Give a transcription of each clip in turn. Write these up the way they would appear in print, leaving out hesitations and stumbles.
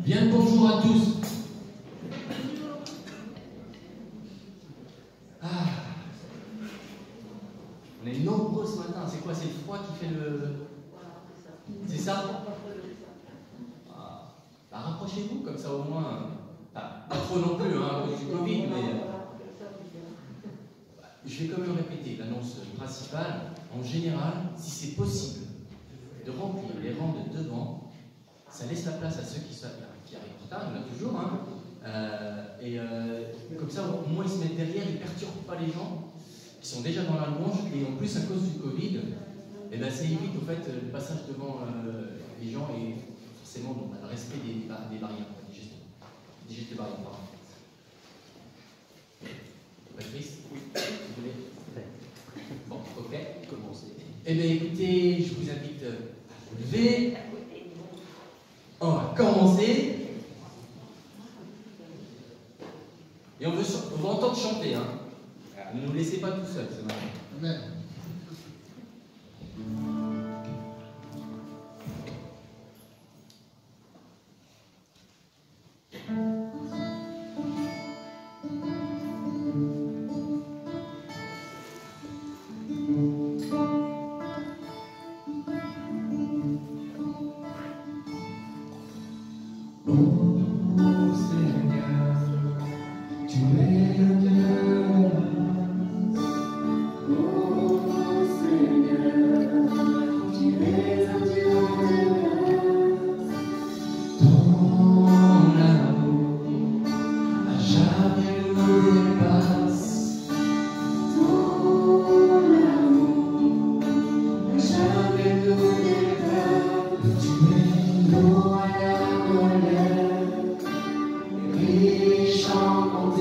Bien le bonjour à tous. Ah. On est nombreux ce matin. C'est quoi? C'est le froid qui fait le... C'est ça? Ah. Bah, rapprochez-vous comme ça au moins. Pas trop non plus, hein, à cause du Covid, mais... Je vais quand même répéter l'annonce principale. En général, si c'est possible de remplir les rangs de devant, ça laisse la place à ceux qui arrivent en retard, il y en a toujours, hein. Comme ça, au moins ils se mettent derrière, ils ne perturbent pas les gens qui sont déjà dans la longe, et en plus, à cause du Covid, ça évite au fait le passage devant les gens et forcément le respect des barrières, des gestes barrières, pardon. Patrice? Oui. Vous voulez? Bon, ok. Commencez. Eh bien, écoutez, je vous invite à vous lever. On va commencer. Et on va entendre chanter, hein. Ne nous laissez pas tout seuls, c'est marrant. Amen. Chante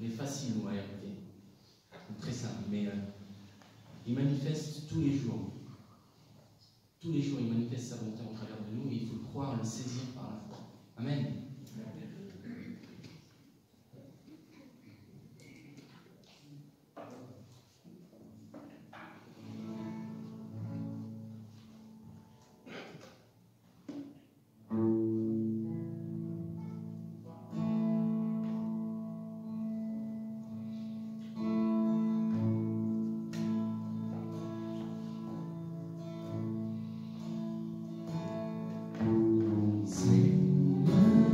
mais facile en réalité. Très simple, mais il manifeste tous les jours. Tous les jours, il manifeste sa bonté au travers de nous et il faut le croire, le saisir par la foi. Amen. Seigneur,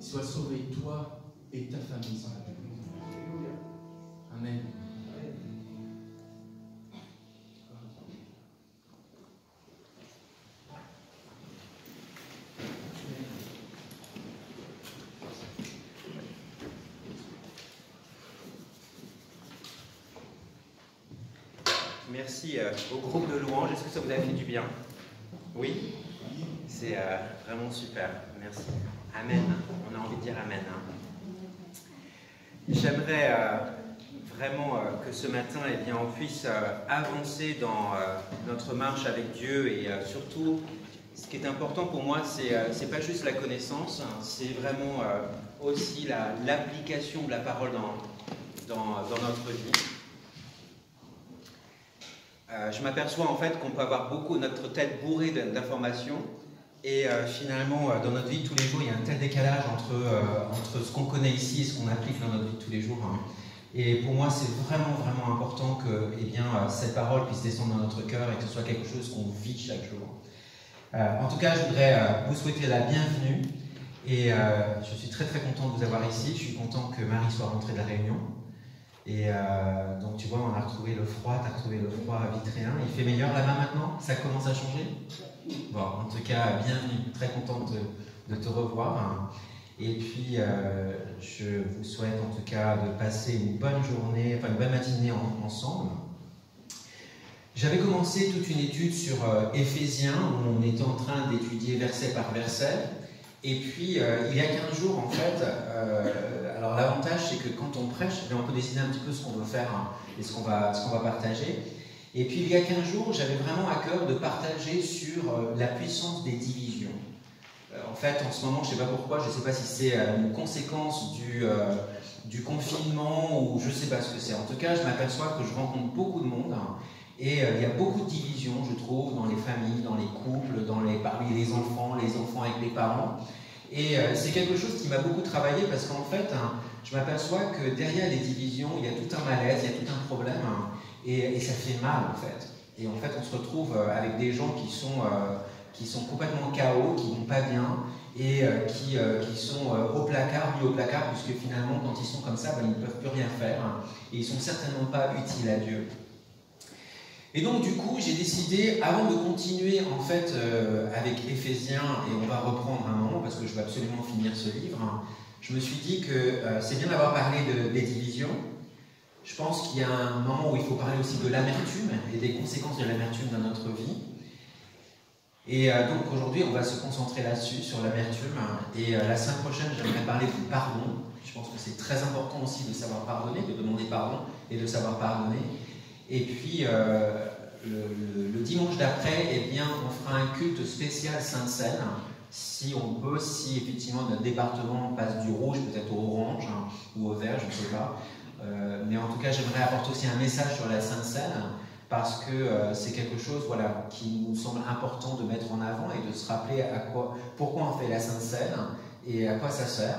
sois sauvé, toi et ta famille, sans la Amen. Amen. Merci au groupe de louanges. Est-ce que ça vous a fait du bien? Oui? C'est vraiment super. Merci. Amen. On a envie de dire Amen. J'aimerais vraiment que ce matin, eh bien, on puisse avancer dans notre marche avec Dieu et surtout, ce qui est important pour moi, c'est pas juste la connaissance, hein, c'est vraiment aussi l'application de la parole dans notre vie. Je m'aperçois en fait qu'on peut avoir notre tête bourrée d'informations et finalement dans notre vie de tous les jours il y a un tel décalage entre ce qu'on connaît ici et ce qu'on applique dans notre vie de tous les jours. Hein. Et pour moi c'est vraiment important que cette parole puisse descendre dans notre cœur et que ce soit quelque chose qu'on vit chaque jour. En tout cas je voudrais vous souhaiter la bienvenue et je suis très content de vous avoir ici. Je suis content que Marie soit rentrée de la réunion. Et donc tu vois, on a retrouvé le froid, tu as retrouvé le froid vitréen. Il fait meilleur là-bas maintenant? Ça commence à changer? Bon, en tout cas, bienvenue, très contente de te revoir. Et puis, je vous souhaite en tout cas de passer une bonne journée, enfin une bonne matinée ensemble. J'avais commencé toute une étude sur Éphésiens, où on était en train d'étudier verset par verset. Et puis, il y a 15 jours, en fait, alors l'avantage, c'est que quand on prêche, on peut décider un petit peu ce qu'on veut faire et ce qu'on va partager. Et puis, il y a 15 jours, j'avais vraiment à cœur de partager sur la puissance des divisions. En fait, en ce moment, je ne sais pas pourquoi, je ne sais pas si c'est une conséquence du confinement ou je ne sais pas ce que c'est. En tout cas, je m'aperçois que je rencontre beaucoup de monde. Et il y a beaucoup de divisions, je trouve, dans les familles, dans les couples, parmi les enfants avec les parents. Et c'est quelque chose qui m'a beaucoup travaillé parce qu'en fait, je m'aperçois que derrière les divisions, il y a tout un malaise, il y a tout un problème et ça fait mal en fait. Et en fait, on se retrouve avec des gens qui sont complètement KO, qui ne vont pas bien et qui sont mis au placard, puisque finalement, quand ils sont comme ça, ils ne peuvent plus rien faire et ils ne sont certainement pas utiles à Dieu. Et donc du coup, j'ai décidé, avant de continuer en fait avec Éphésiens, et on va reprendre un moment parce que je veux absolument finir ce livre, je me suis dit que c'est bien d'avoir parlé des divisions. Je pense qu'il y a un moment où il faut parler aussi de l'amertume et des conséquences de l'amertume dans notre vie. Et donc aujourd'hui, on va se concentrer là-dessus, sur l'amertume. Et la semaine prochaine, j'aimerais parler du pardon. Je pense que c'est très important aussi de savoir pardonner, de demander pardon et de savoir pardonner. Et puis, le dimanche d'après, eh bien, on fera un culte spécial Sainte-Seine, si on peut, si effectivement notre département passe du rouge peut-être au orange ou au vert, je ne sais pas. Mais en tout cas, j'aimerais apporter aussi un message sur la Sainte-Seine, parce que c'est quelque chose qui nous semble important de mettre en avant et de se rappeler pourquoi on fait la Sainte-Seine et à quoi ça sert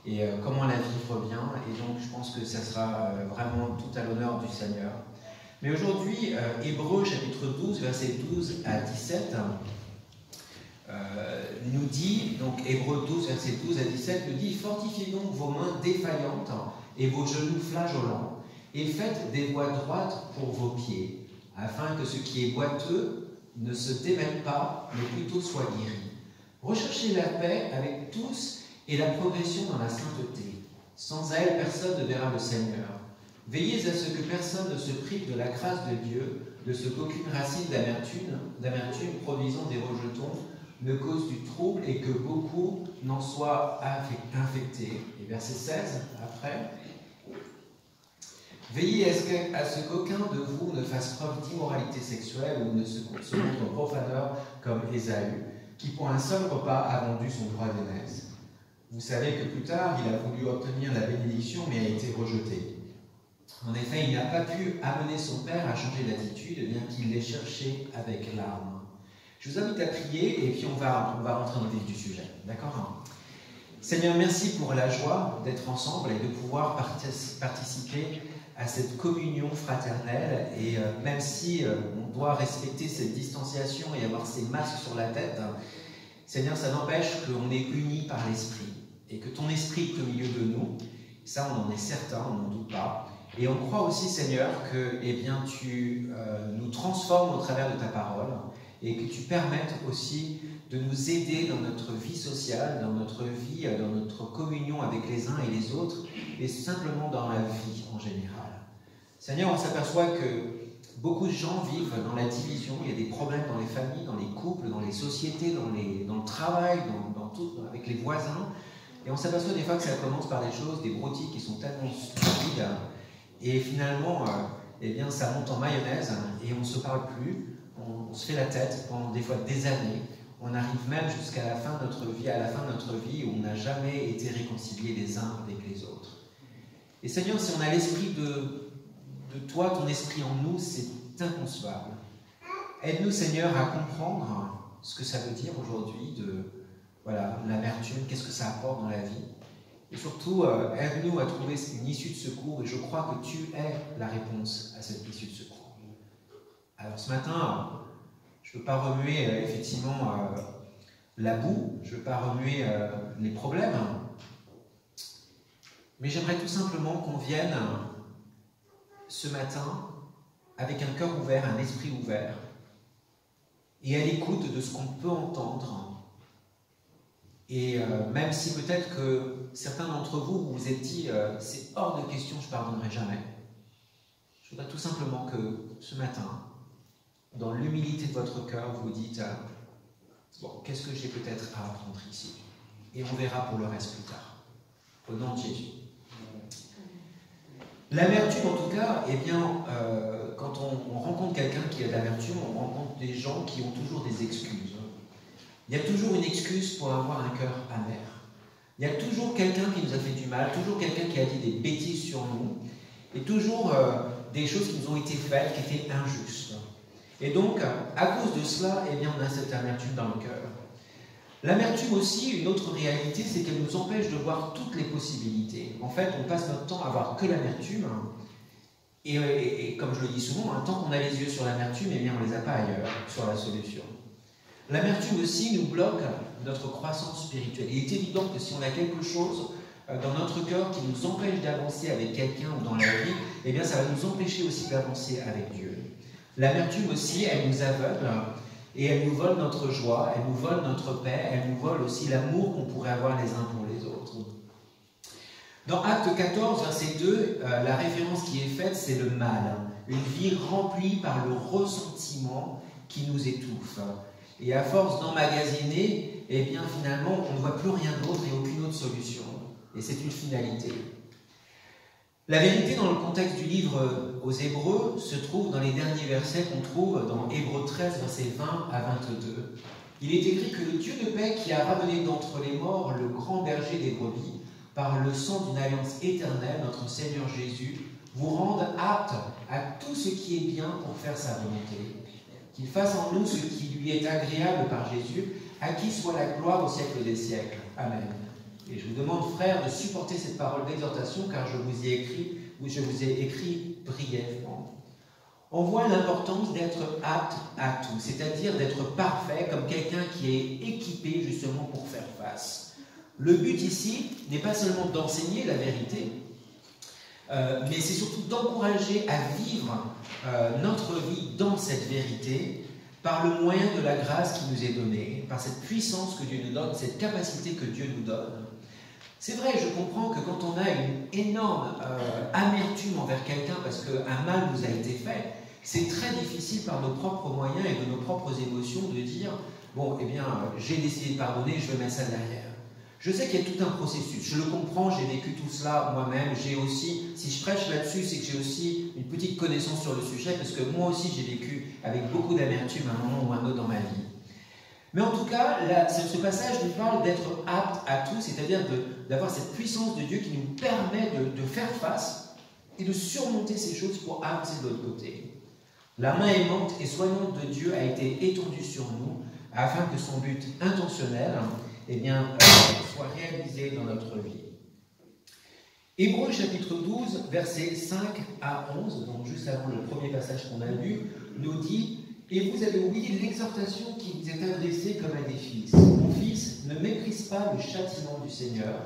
et comment la vivre bien. Et donc, je pense que ça sera vraiment tout à l'honneur du Seigneur. Mais aujourd'hui, Hébreux chapitre 12, versets 12 à 17, nous dit, donc Hébreux 12, versets 12 à 17, nous dit « Fortifiez donc vos mains défaillantes et vos genoux flageolants, et faites des voies droites pour vos pieds, afin que ce qui est boiteux ne se démêle pas, mais plutôt soit guéri. Recherchez la paix avec tous et la progression dans la sainteté. Sans elle, personne ne verra le Seigneur. Veillez à ce que personne ne se prive de la grâce de Dieu, de ce qu'aucune racine d'amertume produisant des rejetons ne cause du trouble et que beaucoup n'en soient infectés. » Et verset 16, après. « Veillez à ce qu'aucun de vous ne fasse preuve d'immoralité sexuelle ou ne se montre profaneur comme Ésaü, qui pour un seul repas a vendu son droit d'aînesse. Vous savez que plus tard, il a voulu obtenir la bénédiction, mais a été rejeté. En effet, il n'a pas pu amener son père à changer d'attitude, bien qu'il l'ait cherché avec larmes. » Je vous invite à prier et puis on va rentrer dans le vif du sujet. D'accord ? Seigneur, merci pour la joie d'être ensemble et de pouvoir participer à cette communion fraternelle. Et même si on doit respecter cette distanciation et avoir ces masques sur la tête, Seigneur, ça n'empêche qu'on est unis par l'Esprit. et que ton esprit est au milieu de nous. Ça, on en est certain, on n'en doute pas. Et on croit aussi, Seigneur, que eh bien, tu nous transformes au travers de ta parole et que tu permettes aussi de nous aider dans notre vie sociale, dans notre vie, dans notre communion avec les uns et les autres, et simplement dans la vie en général. Seigneur, on s'aperçoit que beaucoup de gens vivent dans la division, il y a des problèmes dans les familles, dans les couples, dans les sociétés, dans le travail, dans tout, avec les voisins, et on s'aperçoit des fois que ça commence par des choses, des broutilles qui sont tellement stupides, et finalement, eh bien, ça monte en mayonnaise, et on ne se parle plus, on se fait la tête pendant des fois des années. On arrive même jusqu'à la fin de notre vie, à la fin de notre vie, où on n'a jamais été réconciliés les uns avec les autres. Et Seigneur, si on a l'esprit de toi, ton esprit en nous, c'est inconcevable. Aide-nous, Seigneur, à comprendre ce que ça veut dire aujourd'hui de l'amertume, qu'est-ce que ça apporte dans la vie. Et surtout, aide-nous à trouver une issue de secours, et je crois que tu es la réponse à cette issue de secours. Alors ce matin, je ne veux pas remuer effectivement la boue, je ne veux pas remuer les problèmes, mais j'aimerais tout simplement qu'on vienne ce matin avec un cœur ouvert, un esprit ouvert, et à l'écoute de ce qu'on peut entendre. Et même si peut-être que certains d'entre vous vous êtes dit c'est hors de question, je ne pardonnerai jamais, je voudrais tout simplement que ce matin, dans l'humilité de votre cœur, vous vous dites bon, qu'est-ce que j'ai peut-être à apprendre ici? Et on verra pour le reste plus tard. Au nom de Jésus. L'amertume, en tout cas, eh bien, quand on rencontre quelqu'un qui a de l'amertume, on rencontre des gens qui ont toujours des excuses. Il y a toujours une excuse pour avoir un cœur amer. Il y a toujours quelqu'un qui nous a fait du mal, toujours quelqu'un qui a dit des bêtises sur nous, et toujours des choses qui nous ont été faites, qui étaient injustes. Et donc, à cause de cela, eh bien, on a cette amertume dans le cœur. L'amertume aussi, une autre réalité, c'est qu'elle nous empêche de voir toutes les possibilités. En fait, on passe notre temps à voir que l'amertume, et comme je le dis souvent, tant qu'on a les yeux sur l'amertume, eh bien, on ne les a pas ailleurs, sur la solution. L'amertume aussi nous bloque notre croissance spirituelle. Il est évident que si on a quelque chose dans notre cœur qui nous empêche d'avancer avec quelqu'un ou dans la vie, eh bien, ça va nous empêcher aussi d'avancer avec Dieu. L'amertume aussi, elle nous aveugle et elle nous vole notre joie, elle nous vole notre paix, elle nous vole aussi l'amour qu'on pourrait avoir les uns pour les autres. Dans Acte 14, verset 2, la référence qui est faite, c'est le mal. Une vie remplie par le ressentiment qui nous étouffe. Et à force d'emmagasiner, eh bien finalement, on ne voit plus rien d'autre et aucune autre solution. Et c'est une finalité. La vérité dans le contexte du livre aux Hébreux se trouve dans les derniers versets qu'on trouve dans Hébreux 13, versets 20 à 22. Il est écrit que le Dieu de paix qui a ramené d'entre les morts le grand berger des brebis, par le sang d'une alliance éternelle, notre Seigneur Jésus, vous rende apte à tout ce qui est bien pour faire sa volonté. Qu'il fasse en nous ce qui lui est agréable par Jésus, à qui soit la gloire au siècle des siècles. Amen. Et je vous demande, frères, de supporter cette parole d'exhortation, car je vous ai écrit brièvement. On voit l'importance d'être apte à tout, c'est-à-dire d'être parfait, comme quelqu'un qui est équipé justement pour faire face. Le but ici n'est pas seulement d'enseigner la vérité, mais c'est surtout d'encourager à vivre notre vie dans cette vérité par le moyen de la grâce qui nous est donnée, par cette puissance que Dieu nous donne, cette capacité que Dieu nous donne. C'est vrai, je comprends que quand on a une énorme amertume envers quelqu'un parce qu'un mal nous a été fait, c'est très difficile par nos propres moyens et de nos propres émotions de dire « bon, eh bien, j'ai décidé de pardonner, je vais mettre ça derrière ». Je sais qu'il y a tout un processus, je le comprends, j'ai vécu tout cela moi-même, j'ai aussi, si je prêche là-dessus, c'est que j'ai aussi une petite connaissance sur le sujet, parce que moi aussi j'ai vécu avec beaucoup d'amertume à un moment ou à un autre dans ma vie. Mais en tout cas, ce passage nous parle d'être apte à tout, c'est-à-dire d'avoir cette puissance de Dieu qui nous permet de faire face et de surmonter ces choses pour avancer de l'autre côté. La main aimante et soignante de Dieu a été étendue sur nous, afin que son but intentionnel soit réalisé dans notre vie. Hébreux chapitre 12, versets 5 à 11, donc juste avant le premier passage qu'on a lu, nous dit « Et vous avez oublié l'exhortation qui vous est adressée comme à des fils. Mon fils, ne méprise pas le châtiment du Seigneur,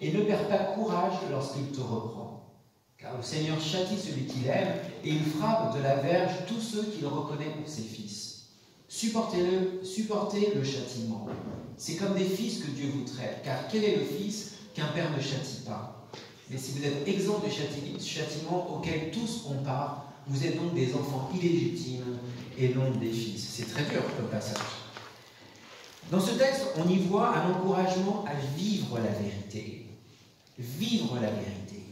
et ne perds pas courage lorsqu'il te reprend. Car le Seigneur châtie celui qu'il aime, et il frappe de la verge tous ceux qu'il reconnaît pour ses fils. Supportez le châtiment. C'est comme des fils que Dieu vous traite, car quel est le fils qu'un père ne châtie pas? Mais si vous êtes exempt du châtiment auquel tous ont part, vous êtes donc des enfants illégitimes et non des fils. C'est très dur comme passage. Dans ce texte, on y voit un encouragement à vivre la vérité. Vivre la vérité.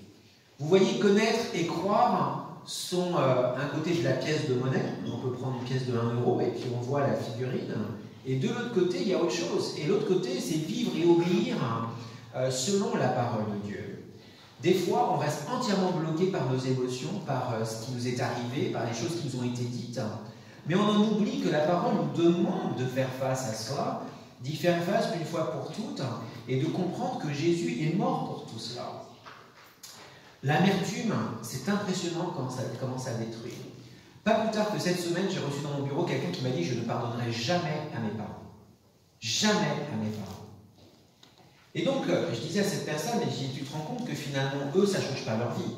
Vous voyez, connaître et croire sont un côté de la pièce de monnaie. On peut prendre une pièce de 1 euro et puis on voit la figurine. Et de l'autre côté, il y a autre chose. Et l'autre côté, c'est vivre et obéir selon la parole de Dieu. Des fois, on reste entièrement bloqué par nos émotions, par ce qui nous est arrivé, par les choses qui nous ont été dites. Mais on en oublie que la parole nous demande de faire face à cela, d'y faire face une fois pour toutes, et de comprendre que Jésus est mort pour tout cela. L'amertume, c'est impressionnant comment ça détruit. Pas plus tard que cette semaine, j'ai reçu dans mon bureau quelqu'un qui m'a dit « Je ne pardonnerai jamais à mes parents. Jamais à mes parents. » Et donc, je disais à cette personne, et je dis, tu te rends compte que finalement, eux, ça ne change pas leur vie.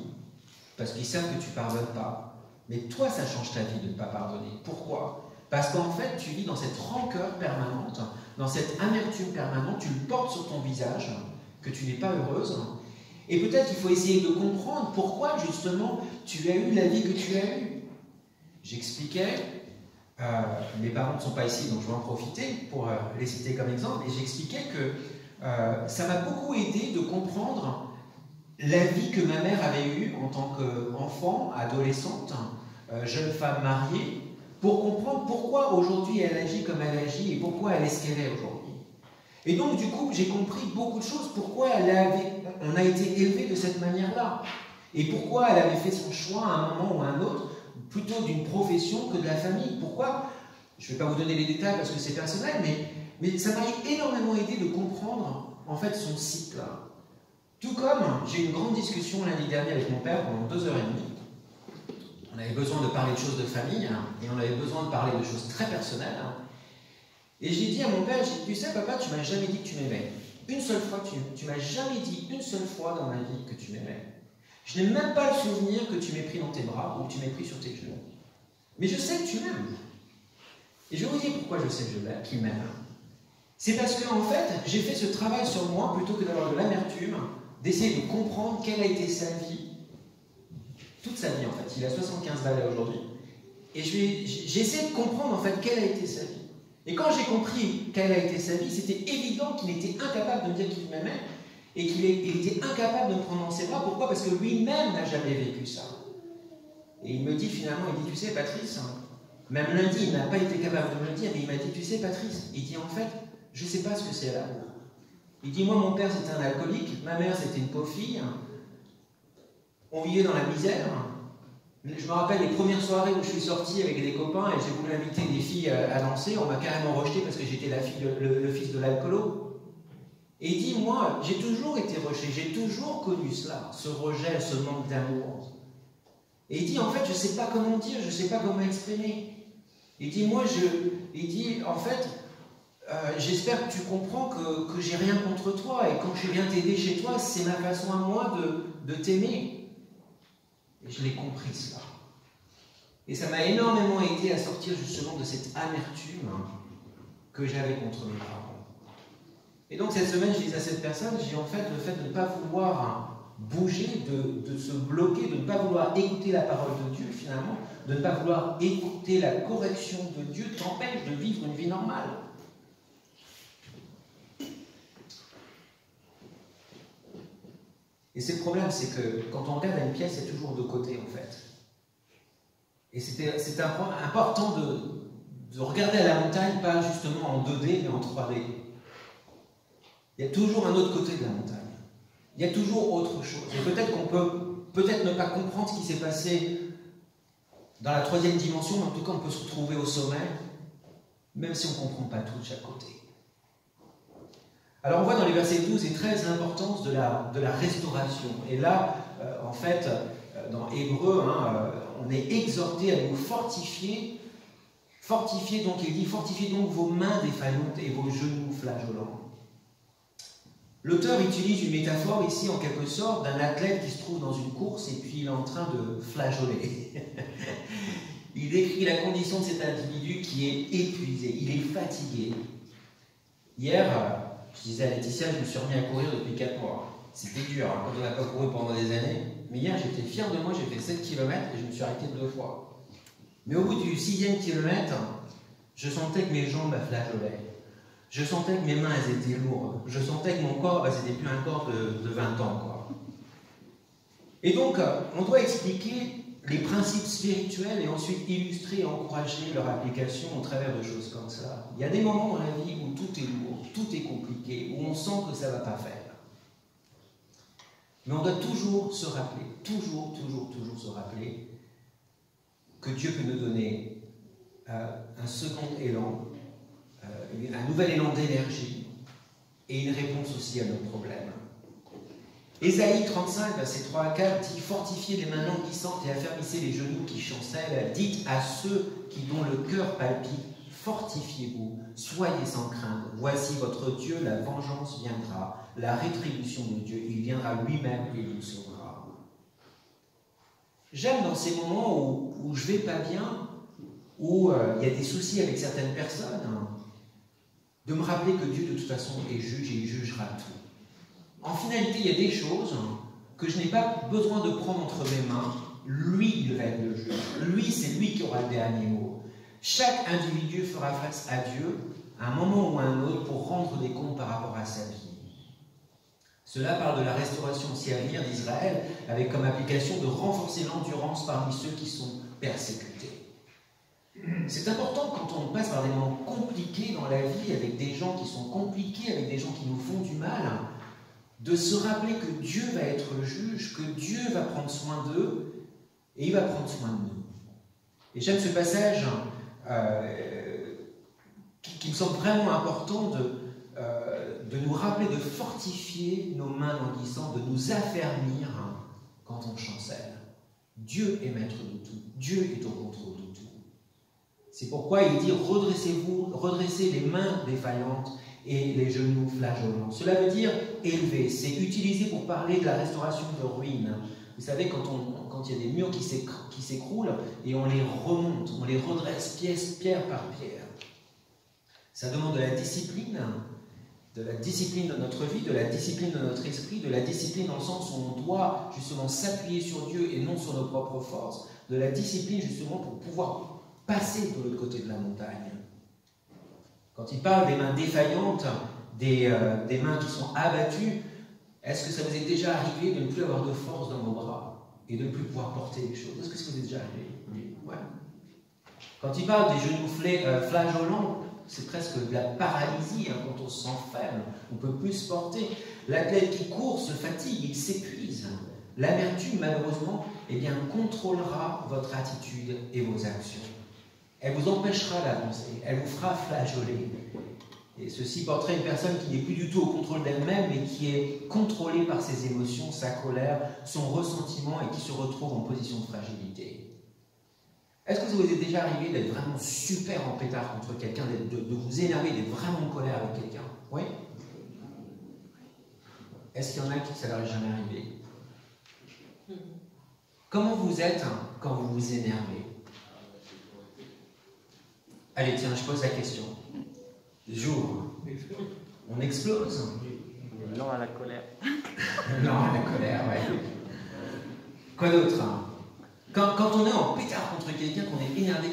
Parce qu'ils savent que tu ne pardonnes pas. Mais toi, ça change ta vie de ne pas pardonner. Pourquoi? Parce qu'en fait, tu vis dans cette rancœur permanente, dans cette amertume permanente, tu le portes sur ton visage, que tu n'es pas heureuse. Et peut-être qu'il faut essayer de comprendre pourquoi, justement, tu as eu la vie que tu as eue. J'expliquais, mes parents ne sont pas ici, donc je vais en profiter pour les citer comme exemple, et j'expliquais que ça m'a beaucoup aidé de comprendre la vie que ma mère avait eue en tant qu'enfant, adolescente, jeune femme mariée, pour comprendre pourquoi aujourd'hui elle agit comme elle agit et pourquoi elle est ce qu'elle est aujourd'hui. Et donc du coup, j'ai compris beaucoup de choses, pourquoi on a été élevé de cette manière-là, et pourquoi elle avait fait son choix à un moment ou à un autre, plutôt d'une profession que de la famille. Pourquoi? Je ne vais pas vous donner les détails parce que c'est personnel, mais ça m'a énormément aidé de comprendre en fait son cycle. Tout comme j'ai eu une grande discussion l'année dernière avec mon père pendant 2h30. On avait besoin de parler de choses de famille et on avait besoin de parler de choses très personnelles. Et j'ai dit à mon père, tu sais papa, tu m'as jamais dit que tu m'aimais. Une seule fois, tu m'as jamais dit une seule fois dans ma vie que tu m'aimais. Je n'ai même pas le souvenir que tu m'aies pris dans tes bras ou que tu m'aies pris sur tes genoux. Mais je sais que tu m'aimes. Et je vais vous dire pourquoi je sais qu'il m'aime. C'est parce que, en fait, j'ai fait ce travail sur moi plutôt que d'avoir de l'amertume, d'essayer de comprendre quelle a été sa vie, toute sa vie en fait. Il a 75 balais aujourd'hui. Et j'ai essayé de comprendre en fait quelle a été sa vie. Et quand j'ai compris quelle a été sa vie, c'était évident qu'il était incapable de me dire qu'il m'aimait et qu'il était incapable de me prendre dans ses bras. Pourquoi? Parce que lui-même n'a jamais vécu ça. Et il me dit finalement, il dit, tu sais Patrice, même lundi, il n'a pas été capable de me le dire, mais il m'a dit, tu sais Patrice, il dit en fait, je ne sais pas ce que c'est l'amour. Il dit, moi mon père c'était un alcoolique, ma mère c'était une pauvre fille, on vivait dans la misère. Je me rappelle les premières soirées où je suis sorti avec des copains et j'ai voulu inviter des filles à danser, on m'a carrément rejeté parce que j'étais le fils de l'alcoolo. Et il dit, moi j'ai toujours été rejeté, j'ai toujours connu cela, ce rejet, ce manque d'amour. Et il dit, en fait, je ne sais pas comment dire, je ne sais pas comment exprimer. Il dit, en fait, j'espère que tu comprends que j'ai rien contre toi, et quand je viens t'aider chez toi, c'est ma façon à moi de t'aimer. Et je l'ai compris cela. Et ça m'a énormément aidé à sortir justement de cette amertume que j'avais contre mes parents. Et donc cette semaine, je disais à cette personne, j'ai en fait le fait de ne pas vouloir bouger, de se bloquer, de ne pas vouloir écouter la parole de Dieu finalement, de ne pas vouloir écouter la correction de Dieu t'empêche de vivre une vie normale. Et c'est le problème, c'est que quand on regarde une pièce, il y a toujours deux côtés en fait. Et c'est important de regarder à la montagne, pas justement en 2D, mais en 3D. Il y a toujours un autre côté de la montagne. Il y a toujours autre chose. Et peut-être qu'on peut ne pas comprendre ce qui s'est passé dans la 3e dimension, mais en tout cas on peut se retrouver au sommet, même si on ne comprend pas tout de chaque côté. Alors on voit dans les versets 12 et 13 l'importance de la restauration. Et là, en fait, dans Hébreu, on est exhorté à nous fortifier. Fortifiez donc, il dit, fortifiez donc vos mains défaillantes et vos genoux flageolants. L'auteur utilise une métaphore ici en quelque sorte d'un athlète qui se trouve dans une course et puis il est en train de flageoler. Il décrit la condition de cet individu qui est épuisé, il est fatigué. Hier, je disais à Laetitia, je me suis remis à courir depuis 4 mois. C'était dur hein, quand on n'a pas couru pendant des années. Mais hier, j'étais fier de moi, j'ai fait 7 km et je me suis arrêté 2 fois. Mais au bout du 6e kilomètre, je sentais que mes jambes flageolaient. Je sentais que mes mains, elles étaient lourdes. Je sentais que mon corps, c'était plus un corps de 20 ans, quoi. Et donc, on doit expliquer les principes spirituels et ensuite illustrer et encourager leur application au travers de choses comme ça. Il y a des moments dans la vie où tout est lourd, tout est compliqué, où on sent que ça ne va pas faire. Mais on doit toujours se rappeler, toujours se rappeler que Dieu peut nous donner un second élan, un nouvel élan d'énergie et une réponse aussi à nos problèmes. Ésaïe 35, versets 3 à 4 dit « Fortifiez les mains languissantes et affermissez les genoux qui chancellent. Dites à ceux dont le cœur palpite, fortifiez-vous, soyez sans crainte. Voici votre Dieu, la vengeance viendra, la rétribution de Dieu, il viendra lui-même et il nous sauvera. » J'aime dans ces moments où je ne vais pas bien, où il y a des soucis avec certaines personnes, de me rappeler que Dieu de toute façon est juge et il jugera tout. En finalité, il y a des choses que je n'ai pas besoin de prendre entre mes mains. Lui, il va être le juge. Lui, c'est lui qui aura le dernier mot. Chaque individu fera face à Dieu à un moment ou à un autre pour rendre des comptes par rapport à sa vie. Cela parle de la restauration aussi à venir d'Israël, avec comme application de renforcer l'endurance parmi ceux qui sont persécutés. C'est important quand on passe par des moments compliqués dans la vie, avec des gens qui sont compliqués, avec des gens qui nous font du mal, de se rappeler que Dieu va être le juge, que Dieu va prendre soin d'eux, et il va prendre soin de nous. Et j'aime ce passage qui me semble vraiment important de nous rappeler de fortifier nos mains languissantes, de nous affermir quand on chancelle. Dieu est maître de tout, Dieu est au contrôle de tout. C'est pourquoi il dit « Redressez-vous, redressez les mains défaillantes et les genoux flageolants ». Cela veut dire élever, c'est utilisé pour parler de la restauration de ruines. Vous savez, quand il y a des murs qui s'écroulent et on les remonte, on les redresse pierre par pierre. Ça demande de la discipline de notre vie, de la discipline de notre esprit, de la discipline dans le sens où on doit justement s'appuyer sur Dieu et non sur nos propres forces, de la discipline justement pour pouvoir passer de l'autre côté de la montagne. Quand il parle des mains défaillantes, des mains qui sont abattues, est-ce que ça vous est déjà arrivé de ne plus avoir de force dans vos bras et de ne plus pouvoir porter les choses? Est-ce que ça vous est déjà arrivé? Oui. Ouais. Quand il parle des genoux flageolants, c'est presque de la paralysie, quand on se sent faible, on ne peut plus se porter. L'athlète qui court se fatigue, il s'épuise. L'amertume, malheureusement, contrôlera votre attitude et vos actions. Elle vous empêchera d'avancer, elle vous fera flageoler. Et ceci porterait une personne qui n'est plus du tout au contrôle d'elle-même, mais qui est contrôlée par ses émotions, sa colère, son ressentiment, et qui se retrouve en position de fragilité. Est-ce que ça vous est déjà arrivé d'être vraiment super en pétard contre quelqu'un, de vous énerver, d'être vraiment en colère avec quelqu'un? Oui? Est-ce qu'il y en a qui ça leur est jamais arrivé? Comment vous êtes quand vous vous énervez? Allez, tiens, je pose la question. J'ouvre. On explose? Non à la colère. Non à la colère, ouais. Quoi d'autre? Quand on est en pétard contre quelqu'un, qu'on est énervé,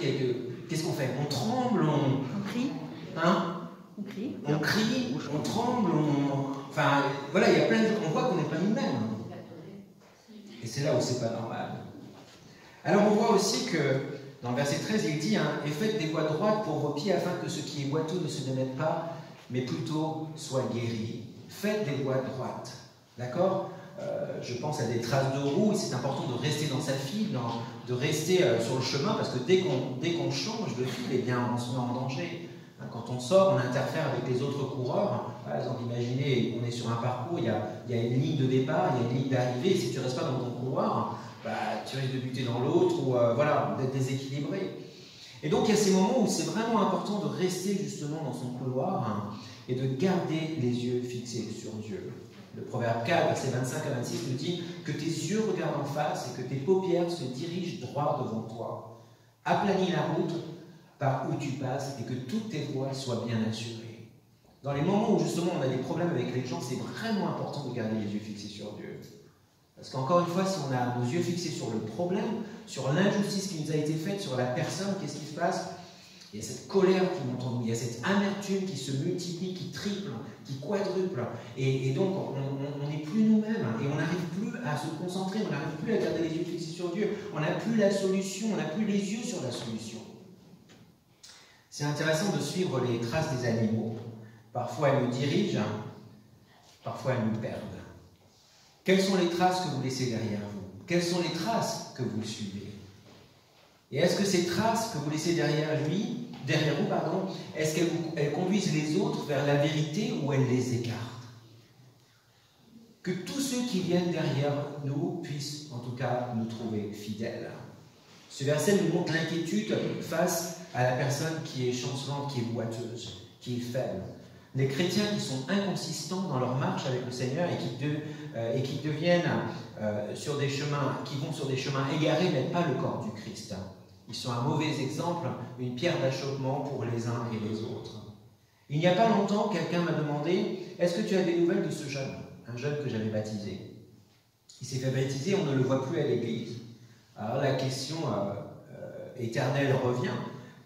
qu'est-ce qu'on fait? On tremble, On crie. Hein? On crie. On crie, on tremble, Enfin, voilà, il y a plein de choses. On voit qu'on n'est pas nous-mêmes. Et c'est là où c'est pas normal. Alors on voit aussi que dans le verset 13, il dit « Et faites des voies droites pour vos pieds afin que ce qui est boiteux ne se démette pas, mais plutôt soit guéri. » Faites des voies droites. D'accord? Je pense à des traces de roue. C'est important de rester dans sa file, de rester sur le chemin, parce que dès qu'on change de file, on se met en danger. Quand on sort, on interfère avec les autres coureurs. Par exemple, imaginez, on est sur un parcours, il y a une ligne de départ, il y a une ligne d'arrivée, et si tu ne restes pas dans ton couloir, tu risques de buter dans l'autre, ou d'être déséquilibré. Et donc, il y a ces moments où c'est vraiment important de rester justement dans son couloir et de garder les yeux fixés sur Dieu. Le proverbe 4, verset 25 à 26 nous dit que tes yeux regardent en face et que tes paupières se dirigent droit devant toi. Aplanis la route par où tu passes et que toutes tes voies soient bien assurées. Dans les moments où justement on a des problèmes avec les gens, c'est vraiment important de garder les yeux fixés sur Dieu. Parce qu'encore une fois, si on a nos yeux fixés sur le problème, sur l'injustice qui nous a été faite, sur la personne, qu'est-ce qui se passe? Il y a cette colère qui monte en nous, il y a cette amertume qui se multiplie, qui triple, qui quadruple. Et donc, on n'est plus nous-mêmes et on n'arrive plus à se concentrer, on n'arrive plus à garder les yeux fixés sur Dieu. On n'a plus la solution, on n'a plus les yeux sur la solution. C'est intéressant de suivre les traces des animaux. Parfois, elles nous dirigent, parfois, elles nous perdent. Quelles sont les traces que vous laissez derrière vous? Quelles sont les traces que vous suivez? Et est-ce que ces traces que vous laissez derrière vous, est-ce qu'elles conduisent les autres vers la vérité ou elles les écartent? Que tous ceux qui viennent derrière nous puissent en tout cas nous trouver fidèles. Ce verset nous montre l'inquiétude face à la personne qui est chancelante, qui est boiteuse, qui est faible. Les chrétiens qui sont inconsistants dans leur marche avec le Seigneur et qui deviennent sur des chemins, qui vont sur des chemins égarés, n'aident pas le corps du Christ. Ils sont un mauvais exemple, une pierre d'achoppement pour les uns et les autres. Il n'y a pas longtemps, quelqu'un m'a demandé « Est-ce que tu as des nouvelles de ce jeune ?» Un jeune que j'avais baptisé. Il s'est fait baptiser, on ne le voit plus à l'église. Alors la question éternelle revient.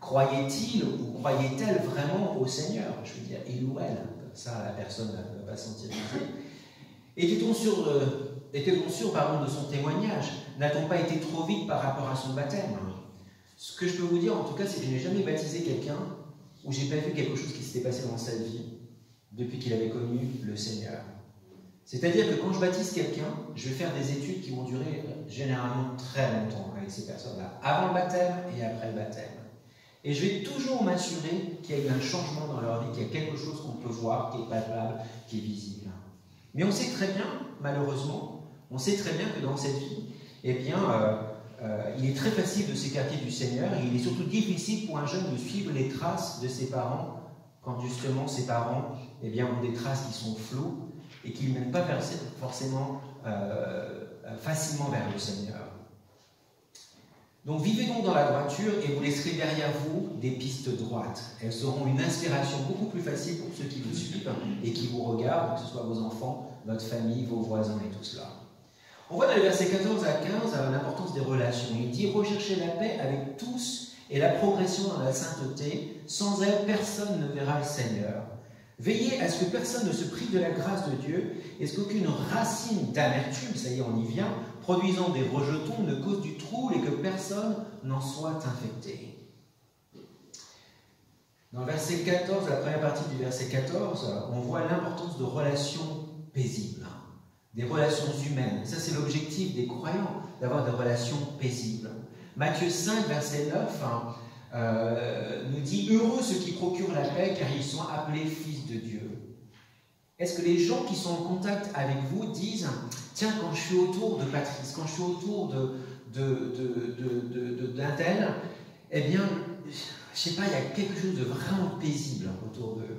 Croyait-il ou croyait-elle vraiment au Seigneur? Je veux dire, il ou elle. Comme ça, la personne ne va pas se sentir visée. Était-on sûr de son témoignage? N'a-t-on pas été trop vite par rapport à son baptême? Ce que je peux vous dire, en tout cas, c'est que je n'ai jamais baptisé quelqu'un où j'ai pas vu quelque chose qui s'était passé dans sa vie depuis qu'il avait connu le Seigneur. C'est-à-dire que quand je baptise quelqu'un, je vais faire des études qui vont durer généralement très longtemps avec ces personnes-là, avant le baptême et après le baptême. Et je vais toujours m'assurer qu'il y a eu un changement dans leur vie, qu'il y a quelque chose qu'on peut voir, qui est palpable, qui est visible. Mais on sait très bien, malheureusement, on sait très bien que dans cette vie, eh bien, il est très facile de s'écarter du Seigneur et il est surtout difficile pour un jeune de suivre les traces de ses parents quand justement ses parents eh bien, ont des traces qui sont floues et qui ne mènent pas forcément facilement vers le Seigneur. Donc vivez donc dans la droiture et vous laisserez derrière vous des pistes droites. Elles seront une inspiration beaucoup plus facile pour ceux qui vous suivent et qui vous regardent, que ce soit vos enfants, votre famille, vos voisins et tout cela. On voit dans les versets 14 à 15 l'importance des relations. Il dit « Recherchez la paix avec tous et la progression dans la sainteté. Sans elle, personne ne verra le Seigneur. Veillez à ce que personne ne se prive de la grâce de Dieu et ce qu'aucune racine d'amertume, ça y est, on y vient, produisant des rejetons ne cause du trouble et que personne n'en soit infecté. » Dans le verset 14, la première partie du verset 14, on voit l'importance de relations paisibles, des relations humaines. Ça, c'est l'objectif des croyants, d'avoir des relations paisibles. Matthieu 5, verset 9, nous dit « Heureux ceux qui procurent la paix, car ils sont appelés fils de Dieu. » Est-ce que les gens qui sont en contact avec vous disent « Tiens, quand je suis autour de Patrice, quand je suis autour d'un tel, eh bien, je sais pas, il y a quelque chose de vraiment paisible autour d'eux. »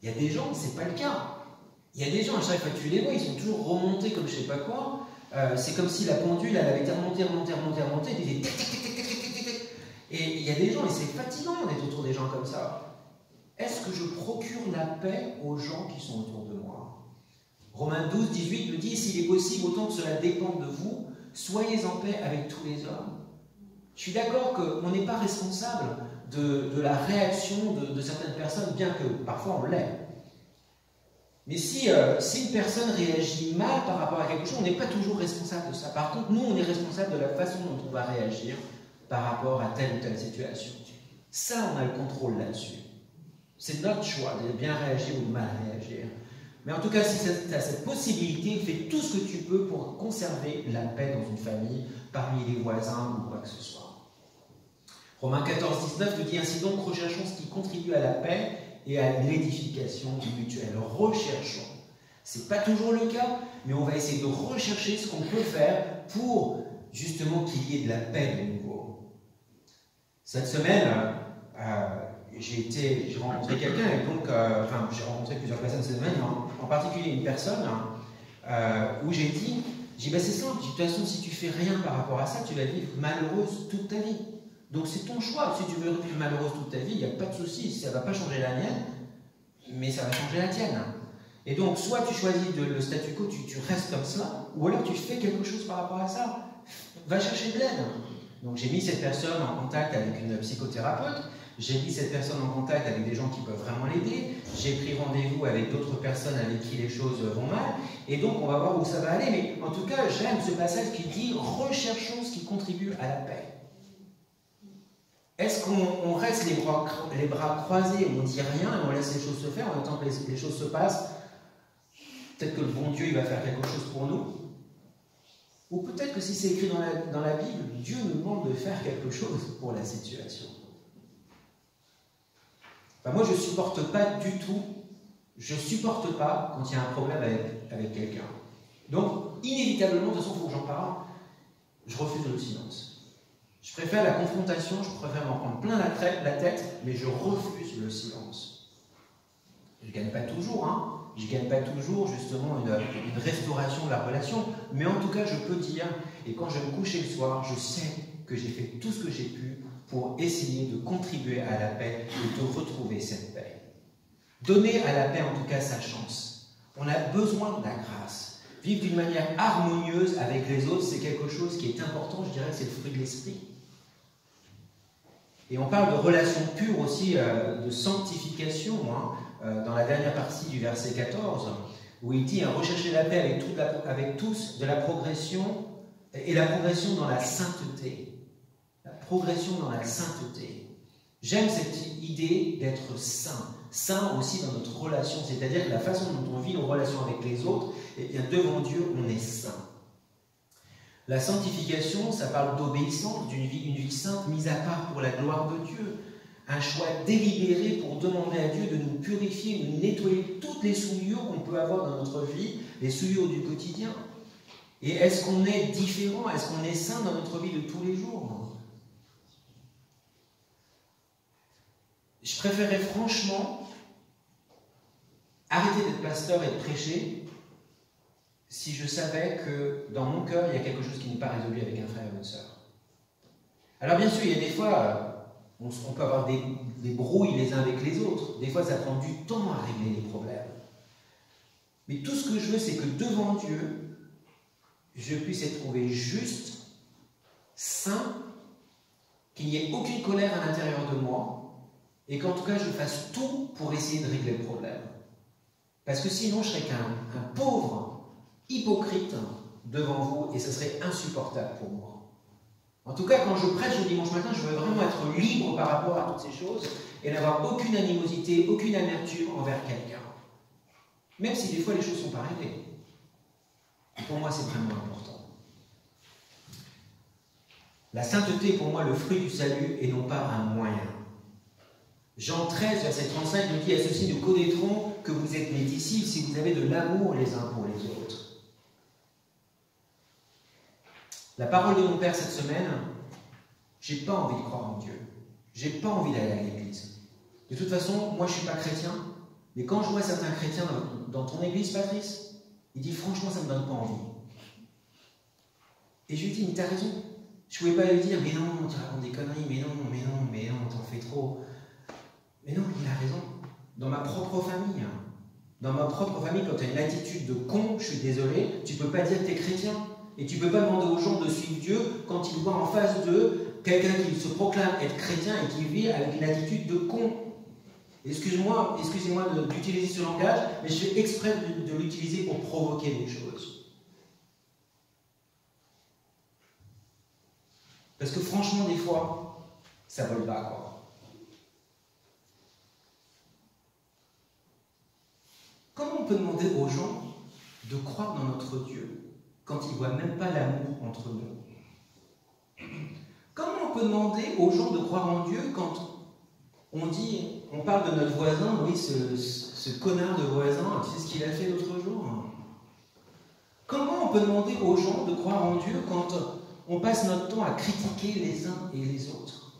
Il y a des gens, c'est pas le cas. Il y a des gens, à chaque fois que tu les vois, ils sont toujours remontés comme je sais pas quoi. C'est comme si la pendule, elle avait été remontée, et il y a des gens, et c'est fatigant d'être autour des gens comme ça. Est-ce que je procure la paix aux gens qui sont autour de moi? Romains 12, 18 nous dit « S'il est possible, autant que cela dépend de vous, soyez en paix avec tous les hommes. » Je suis d'accord qu'on n'est pas responsable de la réaction de certaines personnes, bien que parfois on l'est. Mais si une personne réagit mal par rapport à quelque chose, on n'est pas toujours responsable de ça. Par contre, nous, on est responsable de la façon dont on va réagir par rapport à telle ou telle situation. Ça, on a le contrôle là-dessus. C'est notre choix de bien réagir ou de mal réagir. Mais en tout cas, si tu as cette possibilité, fais tout ce que tu peux pour conserver la paix dans une famille, parmi les voisins ou quoi que ce soit. Romains 14, 19 nous dit ainsi donc, recherchons ce qui contribue à la paix et à l'édification mutuelle. Recherchons. Ce n'est pas toujours le cas, mais on va essayer de rechercher ce qu'on peut faire pour justement qu'il y ait de la paix de nouveau. Cette semaine, j'ai rencontré quelqu'un, et donc, j'ai rencontré plusieurs personnes cette semaine, en particulier une personne où j'ai dit, c'est simple, de toute façon, si tu fais rien par rapport à ça, tu vas vivre malheureuse toute ta vie. Donc c'est ton choix, si tu veux vivre malheureuse toute ta vie, il n'y a pas de souci, ça ne va pas changer la mienne, mais ça va changer la tienne. Et donc, soit tu choisis le statu quo, tu restes comme ça, ou alors tu fais quelque chose par rapport à ça. Va chercher de l'aide. Donc j'ai mis cette personne en contact avec une psychothérapeute, j'ai mis cette personne en contact avec des gens qui peuvent vraiment l'aider, j'ai pris rendez-vous avec d'autres personnes avec qui les choses vont mal, et donc on va voir où ça va aller. Mais en tout cas, j'aime ce passage qui dit « Recherchons ce qui contribue à la paix ». Est-ce qu'on reste les bras croisés, on ne dit rien et on laisse les choses se faire en attendant que les choses se passent? Peut-être que le bon Dieu il va faire quelque chose pour nous. Ou peut-être que si c'est écrit dans la Bible, Dieu nous demande de faire quelque chose pour la situation. Moi, je ne supporte pas du tout, je ne supporte pas quand il y a un problème avec quelqu'un. Donc, inévitablement, de toute façon, il faut que j'en parle, je refuse le silence. Je préfère la confrontation, je préfère m'en prendre plein la tête, mais je refuse le silence. Je ne gagne pas toujours, hein. Je ne gagne pas toujours justement une restauration de la relation, mais en tout cas je peux dire, et quand je vais me coucher le soir, je sais que j'ai fait tout ce que j'ai pu pour essayer de contribuer à la paix et de retrouver cette paix. Donner à la paix en tout cas sa chance. On a besoin de la grâce. Vivre d'une manière harmonieuse avec les autres, c'est quelque chose qui est important, je dirais que c'est le fruit de l'esprit. Et on parle de relations pures aussi, de sanctification, dans la dernière partie du verset 14, où il dit « Recherchez la paix avec tous de la progression, et la progression dans la sainteté. » La progression dans la sainteté. J'aime cette idée d'être saint. Saint aussi dans notre relation, c'est-à-dire que la façon dont on vit nos relations avec les autres, eh bien devant Dieu, on est saint. La sanctification, ça parle d'obéissance, une vie sainte mise à part pour la gloire de Dieu. Un choix délibéré pour demander à Dieu de nous purifier, de nous nettoyer toutes les souillures qu'on peut avoir dans notre vie, les souillures du quotidien. Et est-ce qu'on est différent? Est-ce qu'on est saint dans notre vie de tous les jours? Je préférerais franchement arrêter d'être pasteur et de prêcher si je savais que dans mon cœur, il y a quelque chose qui n'est pas résolu avec un frère ou une sœur. Alors bien sûr, il y a des fois... On peut avoir des brouilles les uns avec les autres. Des fois, ça prend du temps à régler les problèmes. Mais tout ce que je veux, c'est que devant Dieu, je puisse être trouvé juste, saint, qu'il n'y ait aucune colère à l'intérieur de moi, et qu'en tout cas, je fasse tout pour essayer de régler le problème. Parce que sinon, je serais qu'un pauvre hypocrite devant vous, et ce serait insupportable pour moi. En tout cas, quand je prêche le dimanche matin, je veux vraiment être libre par rapport à toutes ces choses et n'avoir aucune animosité, aucune amertume envers quelqu'un. Même si des fois les choses ne sont pas réglées. Pour moi, c'est vraiment important. La sainteté est pour moi le fruit du salut et non pas un moyen. Jean 13, verset 35 nous dit « À ceci nous connaîtrons que vous êtes mes disciples si vous avez de l'amour les uns pour les autres. » La parole de mon Père cette semaine, j'ai pas envie de croire en Dieu. J'ai pas envie d'aller à l'église. De toute façon, moi je suis pas chrétien, mais quand je vois certains chrétiens dans ton église, Patrice, il dit franchement ça me donne pas envie. Et je lui dis, mais t'as raison. Je pouvais pas lui dire, mais non, tu racontes des conneries, mais non, t'en fais trop. Mais non, il a raison. Dans ma propre famille, quand tu as une attitude de con, je suis désolé, tu peux pas dire que tu es chrétien. Et tu ne peux pas demander aux gens de suivre Dieu quand ils voient en face d'eux quelqu'un qui se proclame être chrétien et qui vit avec une attitude de con. Excusez-moi d'utiliser ce langage, mais je fais exprès de l'utiliser pour provoquer les choses. Parce que franchement, des fois, ça vole pas, quoi. Comment on peut demander aux gens de croire dans notre Dieu quand ils ne voient même pas l'amour entre nous? Comment on peut demander aux gens de croire en Dieu quand on parle de notre voisin, oui, ce connard de voisin, tu sais ce qu'il a fait l'autre jour? Comment on peut demander aux gens de croire en Dieu quand on passe notre temps à critiquer les uns et les autres?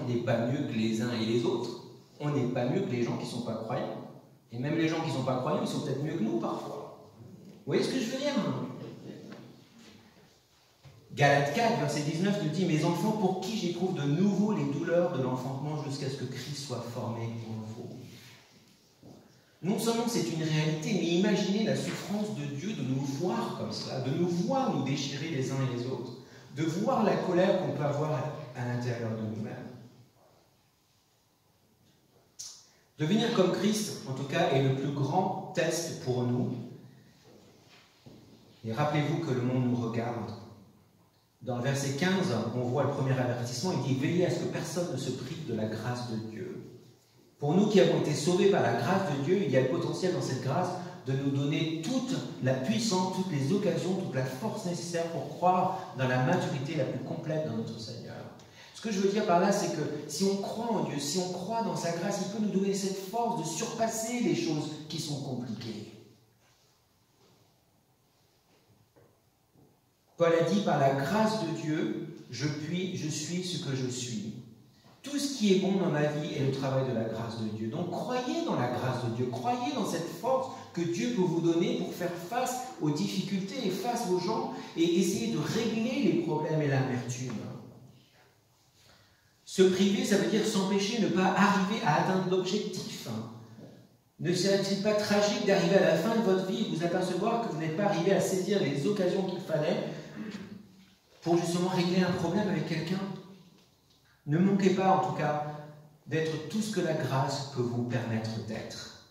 on n'est pas mieux que les uns et les autres. On n'est pas mieux que les gens qui ne sont pas croyants. Et même les gens qui ne sont pas croyants, ils sont peut-être mieux que nous parfois. Vous voyez ce que je veux dire? Galates 4, verset 19 nous dit « Mes enfants, pour qui j'éprouve de nouveau les douleurs de l'enfantement jusqu'à ce que Christ soit formé en vous. » Non seulement c'est une réalité, mais imaginez la souffrance de Dieu de nous voir comme cela, de nous voir nous déchirer les uns et les autres, de voir la colère qu'on peut avoir à l'intérieur de nous-mêmes. Devenir comme Christ, en tout cas, est le plus grand test pour nous. Et rappelez-vous que le monde nous regarde. Dans le verset 15, on voit le premier avertissement, il dit « Veillez à ce que personne ne se prive de la grâce de Dieu. » Pour nous qui avons été sauvés par la grâce de Dieu, il y a le potentiel dans cette grâce de nous donner toute la puissance, toutes les occasions, toute la force nécessaire pour croire dans la maturité la plus complète dans notre Seigneur. Ce que je veux dire par là, c'est que si on croit en Dieu, si on croit dans sa grâce, il peut nous donner cette force de surpasser les choses qui sont compliquées. Paul a dit, par la grâce de Dieu, je suis ce que je suis. Tout ce qui est bon dans ma vie est le travail de la grâce de Dieu. Donc croyez dans la grâce de Dieu, croyez dans cette force que Dieu peut vous donner pour faire face aux difficultés et face aux gens et essayer de régler les problèmes et l'amertume. Se priver, ça veut dire s'empêcher, ne pas arriver à atteindre l'objectif. Ne serait-il pas tragique d'arriver à la fin de votre vie et vous apercevoir que vous n'êtes pas arrivé à saisir les occasions qu'il fallait pour justement régler un problème avec quelqu'un? Ne manquez pas, en tout cas, d'être tout ce que la grâce peut vous permettre d'être.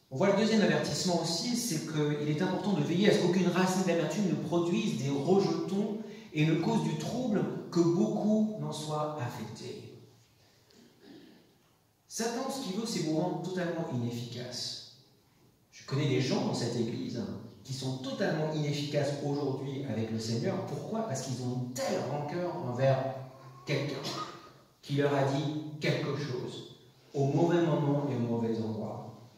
On voit le deuxième avertissement aussi, c'est qu'il est important de veiller à ce qu'aucune racine d'amertume ne produise des rejetons et ne cause du trouble, que beaucoup n'en soient affectés. Satan, ce qu'il veut, c'est vous rendre totalement inefficace. Je connais des gens dans cette église qui sont totalement inefficaces aujourd'hui avec le Seigneur. Pourquoi? Parce qu'ils ont une telle rancœur envers quelqu'un qui leur a dit quelque chose au mauvais moment et au mauvais endroit.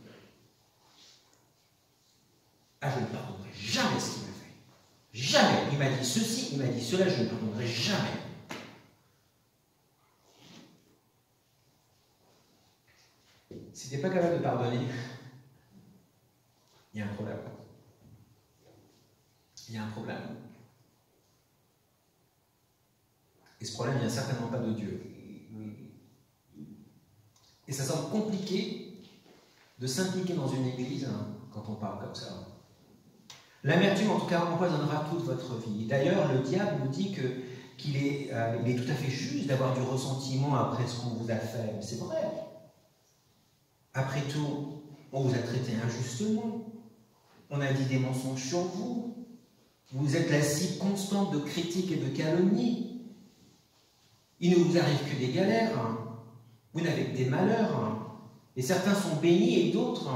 Ah, je ne pardonnerai jamais ce qu'il m'a fait. Jamais. Il m'a dit ceci, il m'a dit cela, je ne pardonnerai jamais. Si tu n'es pas capable de pardonner, il y a un problème. Il y a un problème. Et ce problème ne vient certainement pas de Dieu. Et ça semble compliqué de s'impliquer dans une église quand on parle comme ça. L'amertume, en tout cas, empoisonnera toute votre vie. D'ailleurs, le diable nous dit qu'il est tout à fait juste d'avoir du ressentiment après ce qu'on vous a fait. C'est vrai. Après tout, on vous a traité injustement. On a dit des mensonges sur vous. Vous êtes la cible constante de critiques et de calomnies. Il ne vous arrive que des galères. Vous n'avez que des malheurs. Et certains sont bénis et d'autres,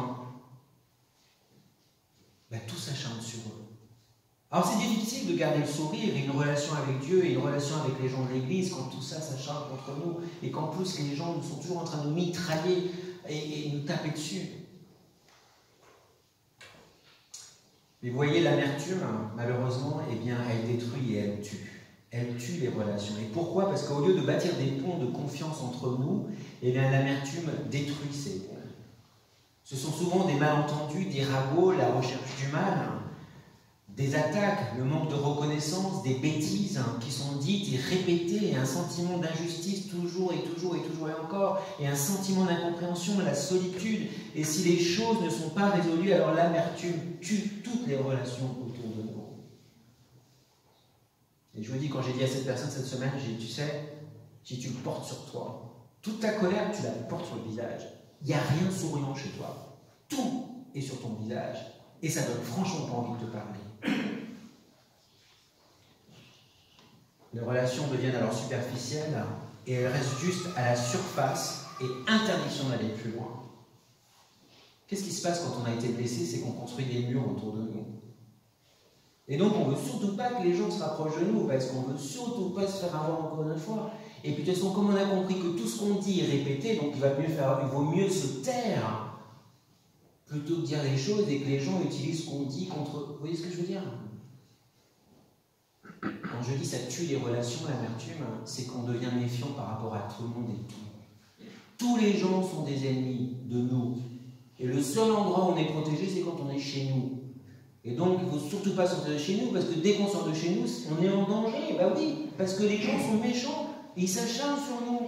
tout s'acharne sur eux. Alors c'est difficile de garder le sourire et une relation avec Dieu et une relation avec les gens de l'Église quand tout ça s'acharne contre nous et qu'en plus les gens sont toujours en train de nous mitrailler et nous taper dessus. Mais vous voyez, l'amertume, malheureusement, elle détruit et elle tue. Elle tue les relations. Et pourquoi? Parce qu'au lieu de bâtir des ponts de confiance entre nous, l'amertume détruit ces ponts. Ce sont souvent des malentendus, des ragots, la recherche du mal, des attaques, le manque de reconnaissance, des bêtises qui sont dites et répétées, et un sentiment d'injustice toujours et toujours et toujours et encore, et un sentiment d'incompréhension, la solitude. Et si les choses ne sont pas résolues, alors l'amertume tue toutes les relations autour de nous. Et je vous dis, quand j'ai dit à cette personne cette semaine, j'ai dit, tu sais, si tu le portes sur toi, toute ta colère, tu la portes sur le visage. Il n'y a rien de souriant chez toi. Tout est sur ton visage. Et ça donne franchement pas envie de te parler. Les relations deviennent alors superficielles et elles restent juste à la surface et interdiction d'aller plus loin. Qu'est-ce qui se passe quand on a été blessé? C'est qu'on construit des murs autour de nous. Et donc on ne veut surtout pas que les gens se rapprochent de nous parce qu'on ne veut surtout pas se faire avoir encore une fois. Et puis de toute façon, comme on a compris que tout ce qu'on dit est répété, donc il vaut mieux se taire plutôt que dire les choses et que les gens utilisent ce qu'on dit contre... Vous voyez ce que je veux dire? quand je dis ça tue les relations, l'amertume, c'est qu'on devient méfiant par rapport à tout le monde et tout. Tous les gens sont des ennemis de nous. Et le seul endroit où on est protégé, c'est quand on est chez nous. Et donc, il ne faut surtout pas sortir de chez nous, parce que dès qu'on sort de chez nous, on est en danger. Ben oui, parce que les gens sont méchants, et ils s'acharnent sur nous.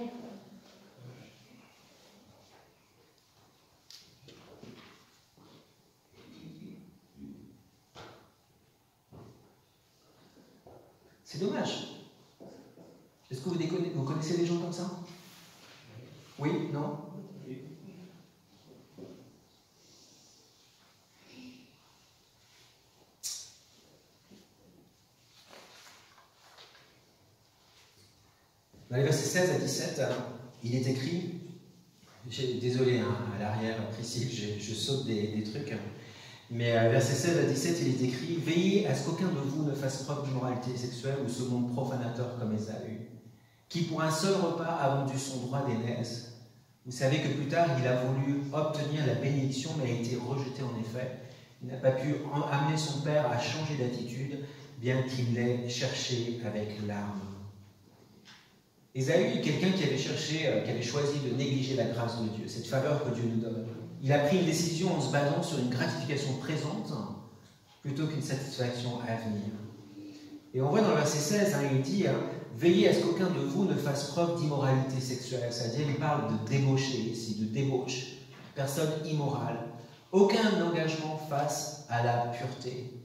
C'est dommage. Est-ce que vous connaissez des gens comme ça? Oui? Non? Dans les versets 16 à 17, il est écrit, désolé à l'arrière, Priscille, je saute des trucs, mais versets 16 à 17, il est écrit « Veillez à ce qu'aucun de vous ne fasse preuve d'immoralité sexuelle ou se montre profanateur comme Ésaü, qui pour un seul repas a vendu son droit d'aînesse. Vous savez que plus tard, il a voulu obtenir la bénédiction, mais a été rejeté en effet. Il n'a pas pu amener son père à changer d'attitude, bien qu'il l'ait cherché avec larmes. » Ésaü est quelqu'un qui avait choisi de négliger la grâce de Dieu, cette faveur que Dieu nous donne. Il a pris une décision en se basant sur une gratification présente plutôt qu'une satisfaction à venir. Et on voit dans le verset 16, il dit « Veillez à ce qu'aucun de vous ne fasse preuve d'immoralité sexuelle ». C'est-à-dire, il parle de débauché ici, de débauche, personne immorale. Aucun engagement face à la pureté.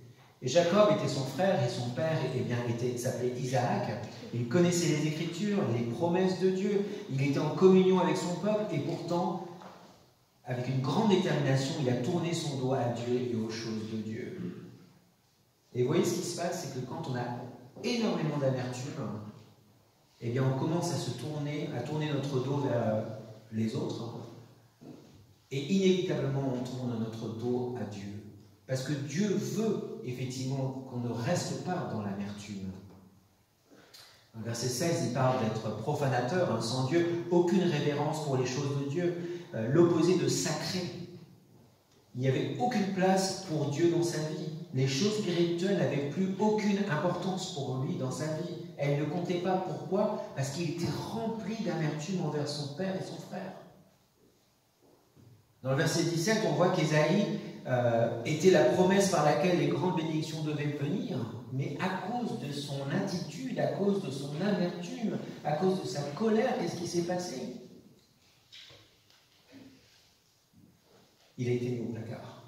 Et Jacob était son frère et son père s'appelait Isaac. Il connaissait les Écritures, les promesses de Dieu. Il était en communion avec son peuple et pourtant, avec une grande détermination, il a tourné son dos à Dieu et aux choses de Dieu. Et vous voyez ce qui se passe, c'est que quand on a énormément d'amertume, eh bien on commence à tourner notre dos vers les autres et inévitablement on tourne notre dos à Dieu. Parce que Dieu veut effectivement qu'on ne reste pas dans l'amertume. Dans le verset 16, il parle d'être profanateur, sans Dieu, aucune révérence pour les choses de Dieu, l'opposé de sacré. Il n'y avait aucune place pour Dieu dans sa vie. Les choses spirituelles n'avaient plus aucune importance pour lui dans sa vie. Elles ne comptaient pas. Pourquoi? Parce qu'il était rempli d'amertume envers son père et son frère. Dans le verset 17, on voit qu'Ésaïe était la promesse par laquelle les grandes bénédictions devaient venir, mais à cause de son attitude, à cause de son amertume, à cause de sa colère, qu'est-ce qui s'est passé? Il a été mis au placard.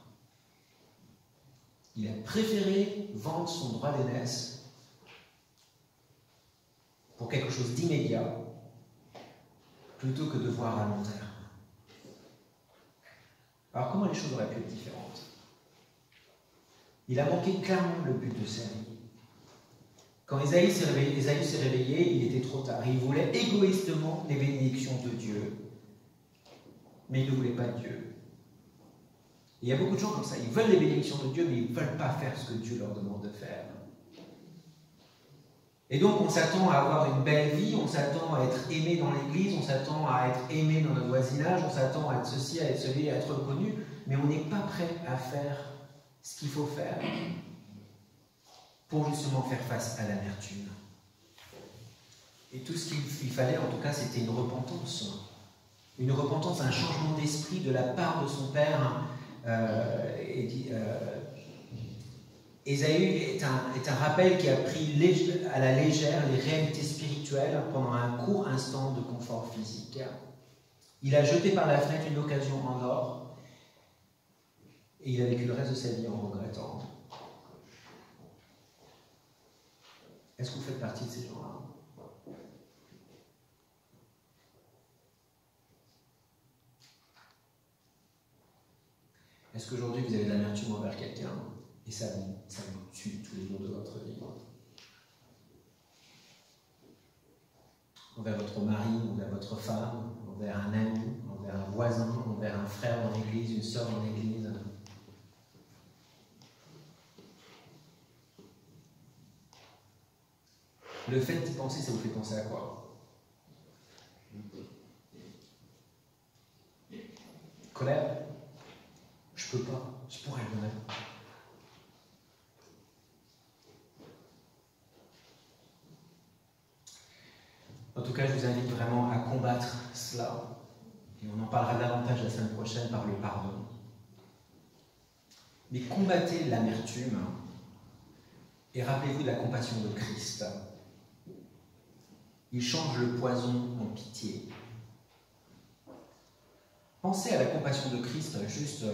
Il a préféré vendre son droit d'aînesse pour quelque chose d'immédiat plutôt que de voir à long terme. Alors comment les choses auraient pu être différentes? Il a manqué clairement le but de sa vie. Quand Ésaïe s'est réveillé, il était trop tard. Il voulait égoïstement les bénédictions de Dieu, mais il ne voulait pas de Dieu. Et il y a beaucoup de gens comme ça, ils veulent les bénédictions de Dieu, mais ils ne veulent pas faire ce que Dieu leur demande de faire. Et donc on s'attend à avoir une belle vie, on s'attend à être aimé dans l'église, on s'attend à être aimé dans notre voisinage, on s'attend à être ceci, à être celui, à être reconnu, mais on n'est pas prêt à faire ce qu'il faut faire pour justement faire face à l'amertume. Et tout ce qu'il fallait, en tout cas, c'était une repentance, un changement d'esprit de la part de son père. Ésaü est un rappel qui a pris à la légère les réalités spirituelles pendant un court instant de confort physique. Il a jeté par la fenêtre une occasion en or et il a vécu le reste de sa vie en regrettant. Est-ce que vous faites partie de ces gens-là? Est-ce qu'aujourd'hui vous avez de l'amertume envers quelqu'un et ça vous tue tous les jours de votre vie? Envers votre mari, envers votre femme, envers un ami, envers un voisin, envers un frère dans l'église, une sœur dans l'église. Le fait d'y penser, ça vous fait penser à quoi? Colère? Je peux pas, je pourrais le même. cas, je vous invite vraiment à combattre cela. Et on en parlera davantage la semaine prochaine par le pardon. Mais combattez l'amertume et rappelez-vous de la compassion de Christ. Il change le poison en pitié. Pensez à la compassion de Christ juste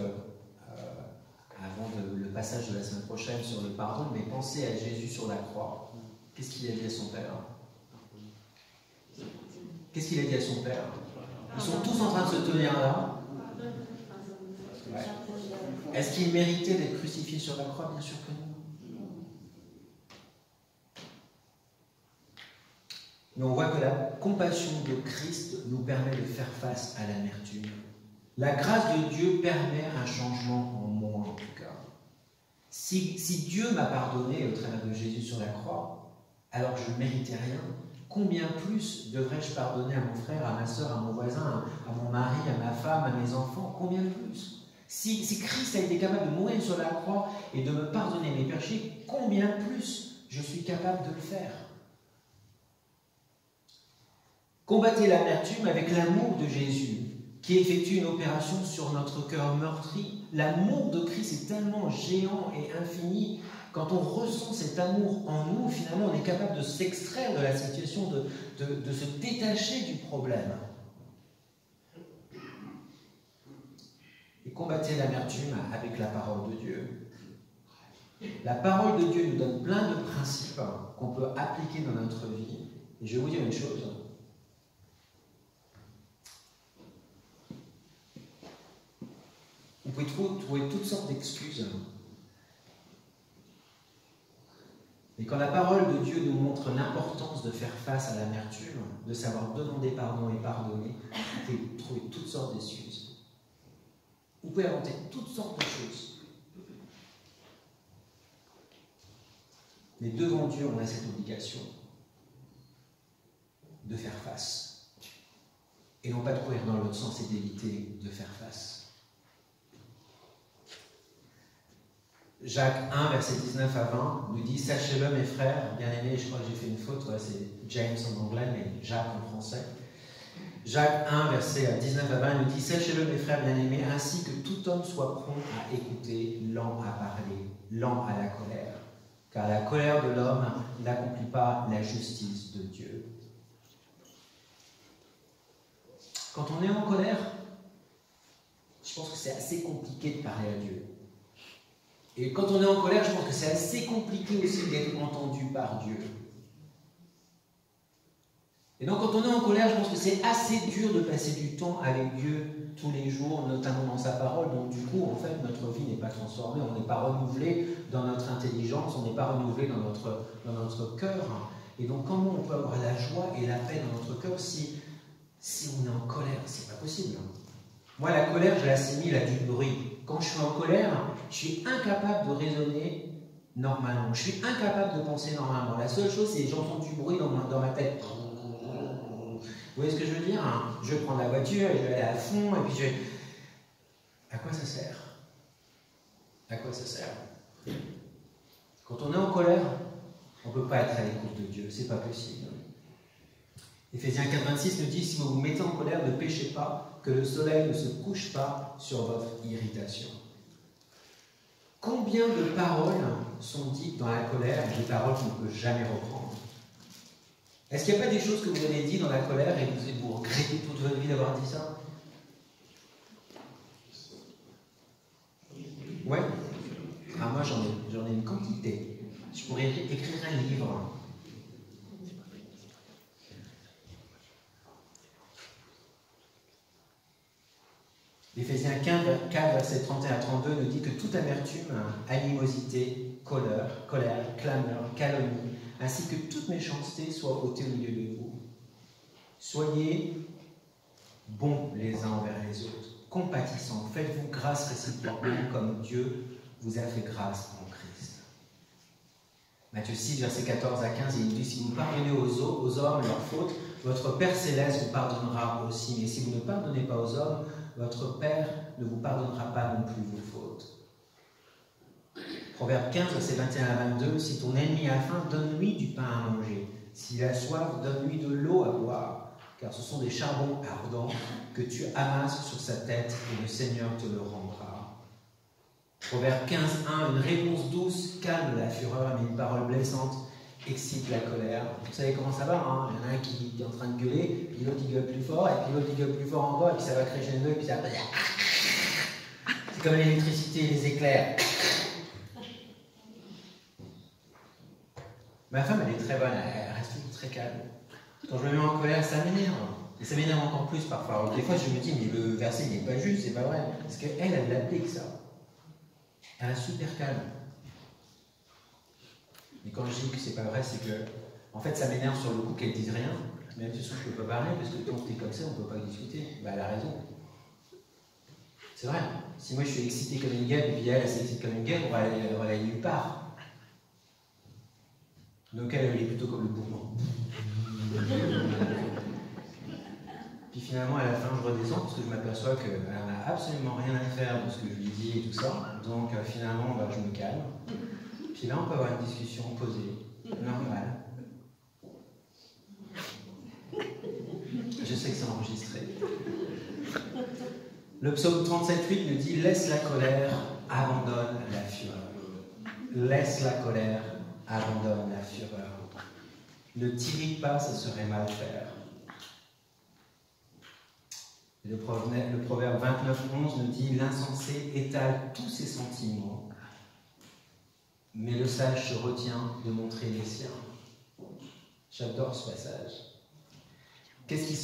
avant le passage de la semaine prochaine sur le pardon, mais pensez à Jésus sur la croix. Qu'est-ce qu'il a dit à son Père? Qu'est-ce qu'il a dit à son Père? Ils sont tous en train de se tenir là. Ouais. Est-ce qu'il méritait d'être crucifié sur la croix? Bien sûr que non. Mais on voit que la compassion de Christ nous permet de faire face à l'amertume. La grâce de Dieu permet un changement en moi, en tout cas. Si Dieu m'a pardonné au travers de Jésus sur la croix, alors que je ne méritais rien, combien plus devrais-je pardonner à mon frère, à ma soeur, à mon voisin, à mon mari, à ma femme, à mes enfants? Combien plus? Si Christ a été capable de mourir sur la croix et de me pardonner mes péchés, combien plus je suis capable de le faire? Combattez l'amertume avec l'amour de Jésus, qui effectue une opération sur notre cœur meurtri. L'amour de Christ est tellement géant et infini. Quand on ressent cet amour en nous, finalement, on est capable de s'extraire de la situation, de se détacher du problème. Et combattez l'amertume avec la parole de Dieu. La parole de Dieu nous donne plein de principes qu'on peut appliquer dans notre vie. Et je vais vous dire une chose. Vous pouvez trouver toutes sortes d'excuses. Mais quand la parole de Dieu nous montre l'importance de faire face à l'amertume, de savoir demander pardon et pardonner, vous pouvez trouver toutes sortes d'excuses. Vous pouvez inventer toutes sortes de choses. Mais devant Dieu, on a cette obligation de faire face. Et non pas de courir dans l'autre sens et d'éviter de faire face. Jacques 1, verset 19 à 20, nous dit « Sachez-le, mes frères, bien-aimés », je crois que j'ai fait une faute, ouais, c'est James en anglais, mais Jacques en français. Jacques 1, verset 19 à 20, nous dit « Sachez-le, mes frères bien-aimés, ainsi que tout homme soit prompt à écouter, lent à parler, lent à la colère. Car la colère de l'homme n'accomplit pas la justice de Dieu. » Quand on est en colère, je pense que c'est assez compliqué de parler à Dieu. Et quand on est en colère, je pense que c'est assez compliqué aussi d'être entendu par Dieu. Et donc quand on est en colère, je pense que c'est assez dur de passer du temps avec Dieu tous les jours, notamment dans sa parole. Donc du coup, en fait, notre vie n'est pas transformée, on n'est pas renouvelé dans notre intelligence, on n'est pas renouvelé dans notre cœur. Et donc comment on peut avoir la joie et la paix dans notre cœur si on est en colère? C'est pas possible. Moi, la colère, je l'assimile à du bruit. Quand je suis en colère, je suis incapable de raisonner normalement. Je suis incapable de penser normalement. La seule chose, c'est que j'entends du bruit dans ma tête. Vous voyez ce que je veux dire? Je vais prendre la voiture, et je vais aller à fond, et puis je vais... À quoi ça sert? À quoi ça sert? Quand on est en colère, on ne peut pas être à l'écoute de Dieu. C'est pas possible. Éphésiens 4,26 nous dit « Si vous vous mettez en colère, ne péchez pas, que le soleil ne se couche pas sur votre irritation. » Combien de paroles sont dites dans la colère, des paroles qu'on ne peut jamais reprendre? Est-ce qu'il n'y a pas des choses que vous avez dites dans la colère et que vous regrettez toute votre vie d'avoir dit ça? Ouais. Ah, moi j'en ai une quantité. Je pourrais écrire un livre. Éphésiens 4, verset 31 à 32 nous dit que toute amertume, animosité, colère, clameur, calomnie, ainsi que toute méchanceté soit ôtée au milieu de vous. Soyez bons les uns envers les autres, compatissants, faites-vous grâce réciproquement comme Dieu vous a fait grâce en Christ. Matthieu 6, verset 14 à 15, il nous dit « Si vous pardonnez aux hommes leurs fautes, votre Père Céleste vous pardonnera aussi. Mais si vous ne pardonnez pas aux hommes, votre Père ne vous pardonnera pas non plus vos fautes. » Proverbe 15, verset 21 à 22, si ton ennemi a faim, donne-lui du pain à manger. S'il a soif, donne-lui de l'eau à boire, car ce sont des charbons ardents que tu amasses sur sa tête et le Seigneur te le rendra. Proverbe 15, 1, une réponse douce calme la fureur, mais une parole blessante excite la colère. Vous savez comment ça va, hein? Il y en a un qui est en train de gueuler, puis l'autre il gueule plus fort, et puis l'autre il gueule plus fort encore, et puis ça va crescendo, et puis ça... C'est comme l'électricité et les éclairs. Ma femme, elle est très bonne, elle reste toujours très calme. Quand je me mets en colère, ça m'énerve. Et ça m'énerve encore plus parfois. Alors, des fois, je me dis, mais le verset n'est pas juste, c'est pas vrai. Parce qu'elle, elle l'applique ça. Elle est super calme. Mais quand je dis que c'est pas vrai, c'est que, en fait, ça m'énerve sur le coup qu'elle dise rien. Même si je ne peux pas parler, parce que quand t'es comme ça, on ne peut pas discuter. Bah, elle a raison. C'est vrai. Si moi je suis excité comme une guêpe, et puis elle s'excite comme une guêpe, on va aller nulle part. Donc elle est plutôt comme le bourgeon. Puis finalement, à la fin, je redescends parce que je m'aperçois qu'elle n'a absolument rien à faire de ce que je lui dis et tout ça. Donc finalement, bah, je me calme. Puis là, on peut avoir une discussion posée, normale. Je sais que c'est enregistré. Le psaume 37,8 nous dit « Laisse la colère, abandonne la fureur. » Laisse la colère, abandonne la fureur. Ne t'irrite pas, ça serait mal faire. Et le proverbe 29,11 nous dit « L'insensé étale tous ses sentiments, mais le sage se retient de montrer les siens. » J'adore ce passage. Qu'est-ce qui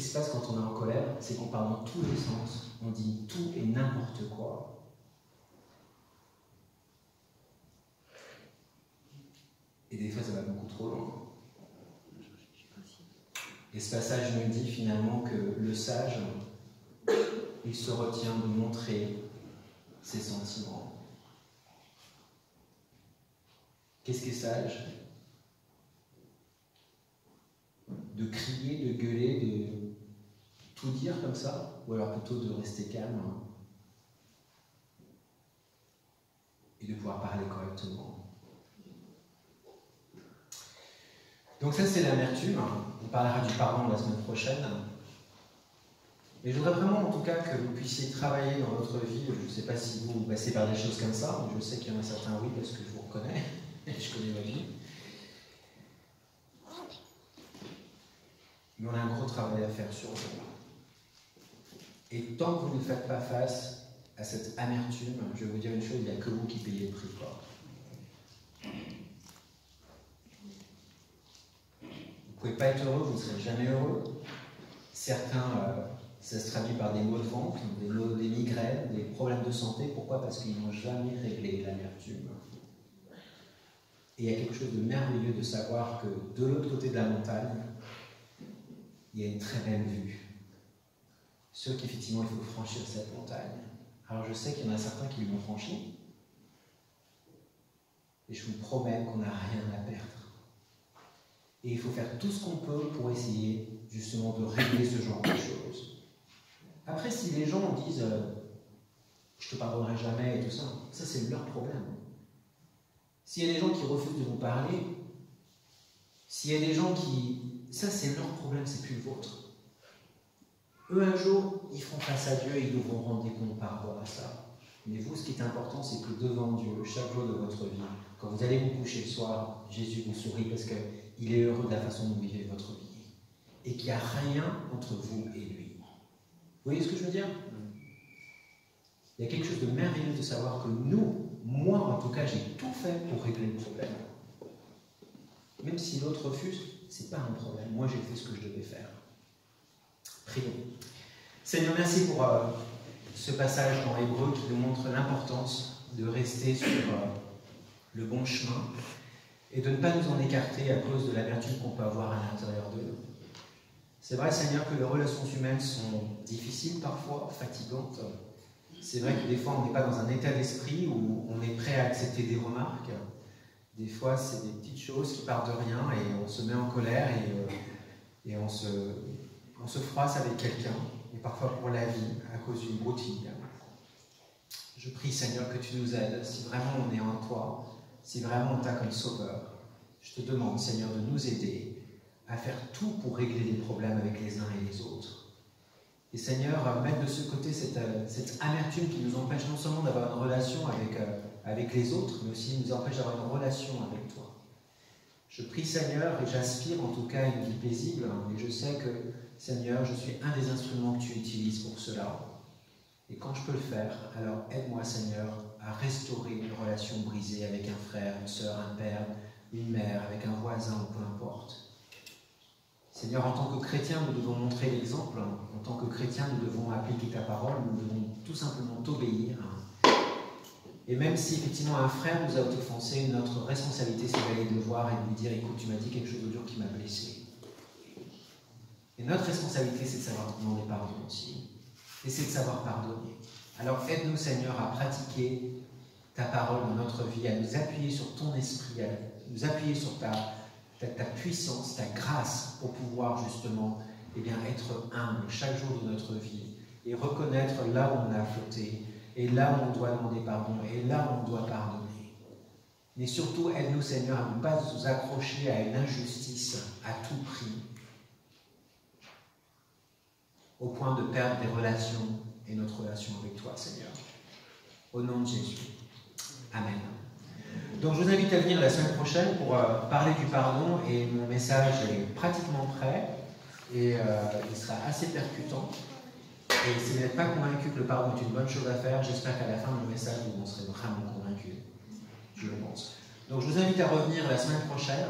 se passe quand on est en colère? C'est qu'on parle dans tous les sens. On dit tout et n'importe quoi. Et des fois, ça va beaucoup trop loin. Et ce passage nous dit finalement que le sage, il se retient de montrer ses sentiments. Qu'est-ce qui est sage? De crier, de gueuler, de tout dire comme ça, ou alors plutôt de rester calme et de pouvoir parler correctement. Donc ça, c'est l'amertume. On parlera du pardon la semaine prochaine. Mais je voudrais vraiment, en tout cas, que vous puissiez travailler dans votre vie. Je ne sais pas si vous passez par des choses comme ça. Je sais qu'il y en a certains, oui, parce que je vous reconnais. Et je connais ma vie. Mais on a un gros travail à faire sur vous. Et tant que vous ne faites pas face à cette amertume, je vais vous dire une chose, il n'y a que vous qui payez le prix, quoi. Vous ne pouvez pas être heureux, vous ne serez jamais heureux. Certains, ça se traduit par des maux de ventre, des migraines, des problèmes de santé. Pourquoi? Parce qu'ils n'ont jamais réglé l'amertume. Et il y a quelque chose de merveilleux de savoir que de l'autre côté de la montagne, il y a une très belle vue. Sauf qu'effectivement, il faut franchir cette montagne. Alors je sais qu'il y en a certains qui l'ont franchi. Et je vous promets qu'on n'a rien à perdre. Et il faut faire tout ce qu'on peut pour essayer justement de régler ce genre de choses. Après, si les gens disent je te pardonnerai jamais et tout ça, ça c'est leur problème. S'il y a des gens qui refusent de vous parler, s'il y a des gens qui... Ça c'est leur problème, c'est plus le vôtre. Eux un jour, ils feront face à Dieu et ils devront rendre des comptes par rapport à ça. Mais vous, ce qui est important, c'est que devant Dieu, chaque jour de votre vie, quand vous allez vous coucher le soir, Jésus vous sourit parce qu'il est heureux de la façon dont vous vivez votre vie. Et qu'il n'y a rien entre vous et lui. Vous voyez ce que je veux dire? Il y a quelque chose de merveilleux de savoir que nous, moi en tout cas, j'ai tout fait pour régler le problème. Même si l'autre refuse, c'est pas un problème. Moi, j'ai fait ce que je devais faire. Prions. Seigneur, merci pour ce passage dans Hébreux qui nous montre l'importance de rester sur le bon chemin et de ne pas nous en écarter à cause de l'amertume qu'on peut avoir à l'intérieur de nous. C'est vrai, Seigneur, que les relations humaines sont difficiles parfois, fatigantes. C'est vrai que des fois, on n'est pas dans un état d'esprit où on est prêt à accepter des remarques. Des fois, c'est des petites choses qui partent de rien et on se met en colère et on se froisse avec quelqu'un, et parfois pour la vie, à cause d'une broutille. Je prie, Seigneur, que tu nous aides. Si vraiment on est en toi, si vraiment on t'a comme sauveur, je te demande, Seigneur, de nous aider à faire tout pour régler les problèmes avec les uns et les autres. Et Seigneur, mettre de ce côté cette amertume qui nous empêche non seulement d'avoir une relation avec les autres, mais aussi nous empêche d'avoir une relation avec toi. Je prie, Seigneur, et j'aspire en tout cas à une vie paisible, et je sais que, Seigneur, je suis un des instruments que tu utilises pour cela. Et quand je peux le faire, alors aide-moi, Seigneur, à restaurer une relation brisée avec un frère, une sœur, un père, une mère, avec un voisin, ou peu importe. Seigneur, en tant que chrétiens, nous devons montrer l'exemple. En tant que chrétiens, nous devons appliquer ta parole, nous devons tout simplement t'obéir. Et même si effectivement un frère nous a offensé, notre responsabilité c'est d'aller le voir et de lui dire « Écoute, tu m'as dit quelque chose de dur qui m'a blessé. » Et notre responsabilité c'est de savoir demander pardon aussi. Et c'est de savoir pardonner. Alors aide-nous, Seigneur, à pratiquer ta parole dans notre vie, à nous appuyer sur ton esprit, à nous appuyer sur ta puissance, ta grâce, pour pouvoir justement être humble chaque jour de notre vie et reconnaître là où on a fauté, et là où on doit demander pardon, et là où on doit pardonner. Mais surtout, aide-nous, Seigneur, à ne pas nous accrocher à une injustice à tout prix, au point de perdre des relations et notre relation avec toi, Seigneur. Au nom de Jésus. Amen. Donc je vous invite à venir la semaine prochaine pour parler du pardon, et mon message est pratiquement prêt et il sera assez percutant. Et si vous n'êtes pas convaincu que le pardon est une bonne chose à faire, j'espère qu'à la fin de mon message vous en serez vraiment convaincu. Je le pense. Donc je vous invite à revenir la semaine prochaine.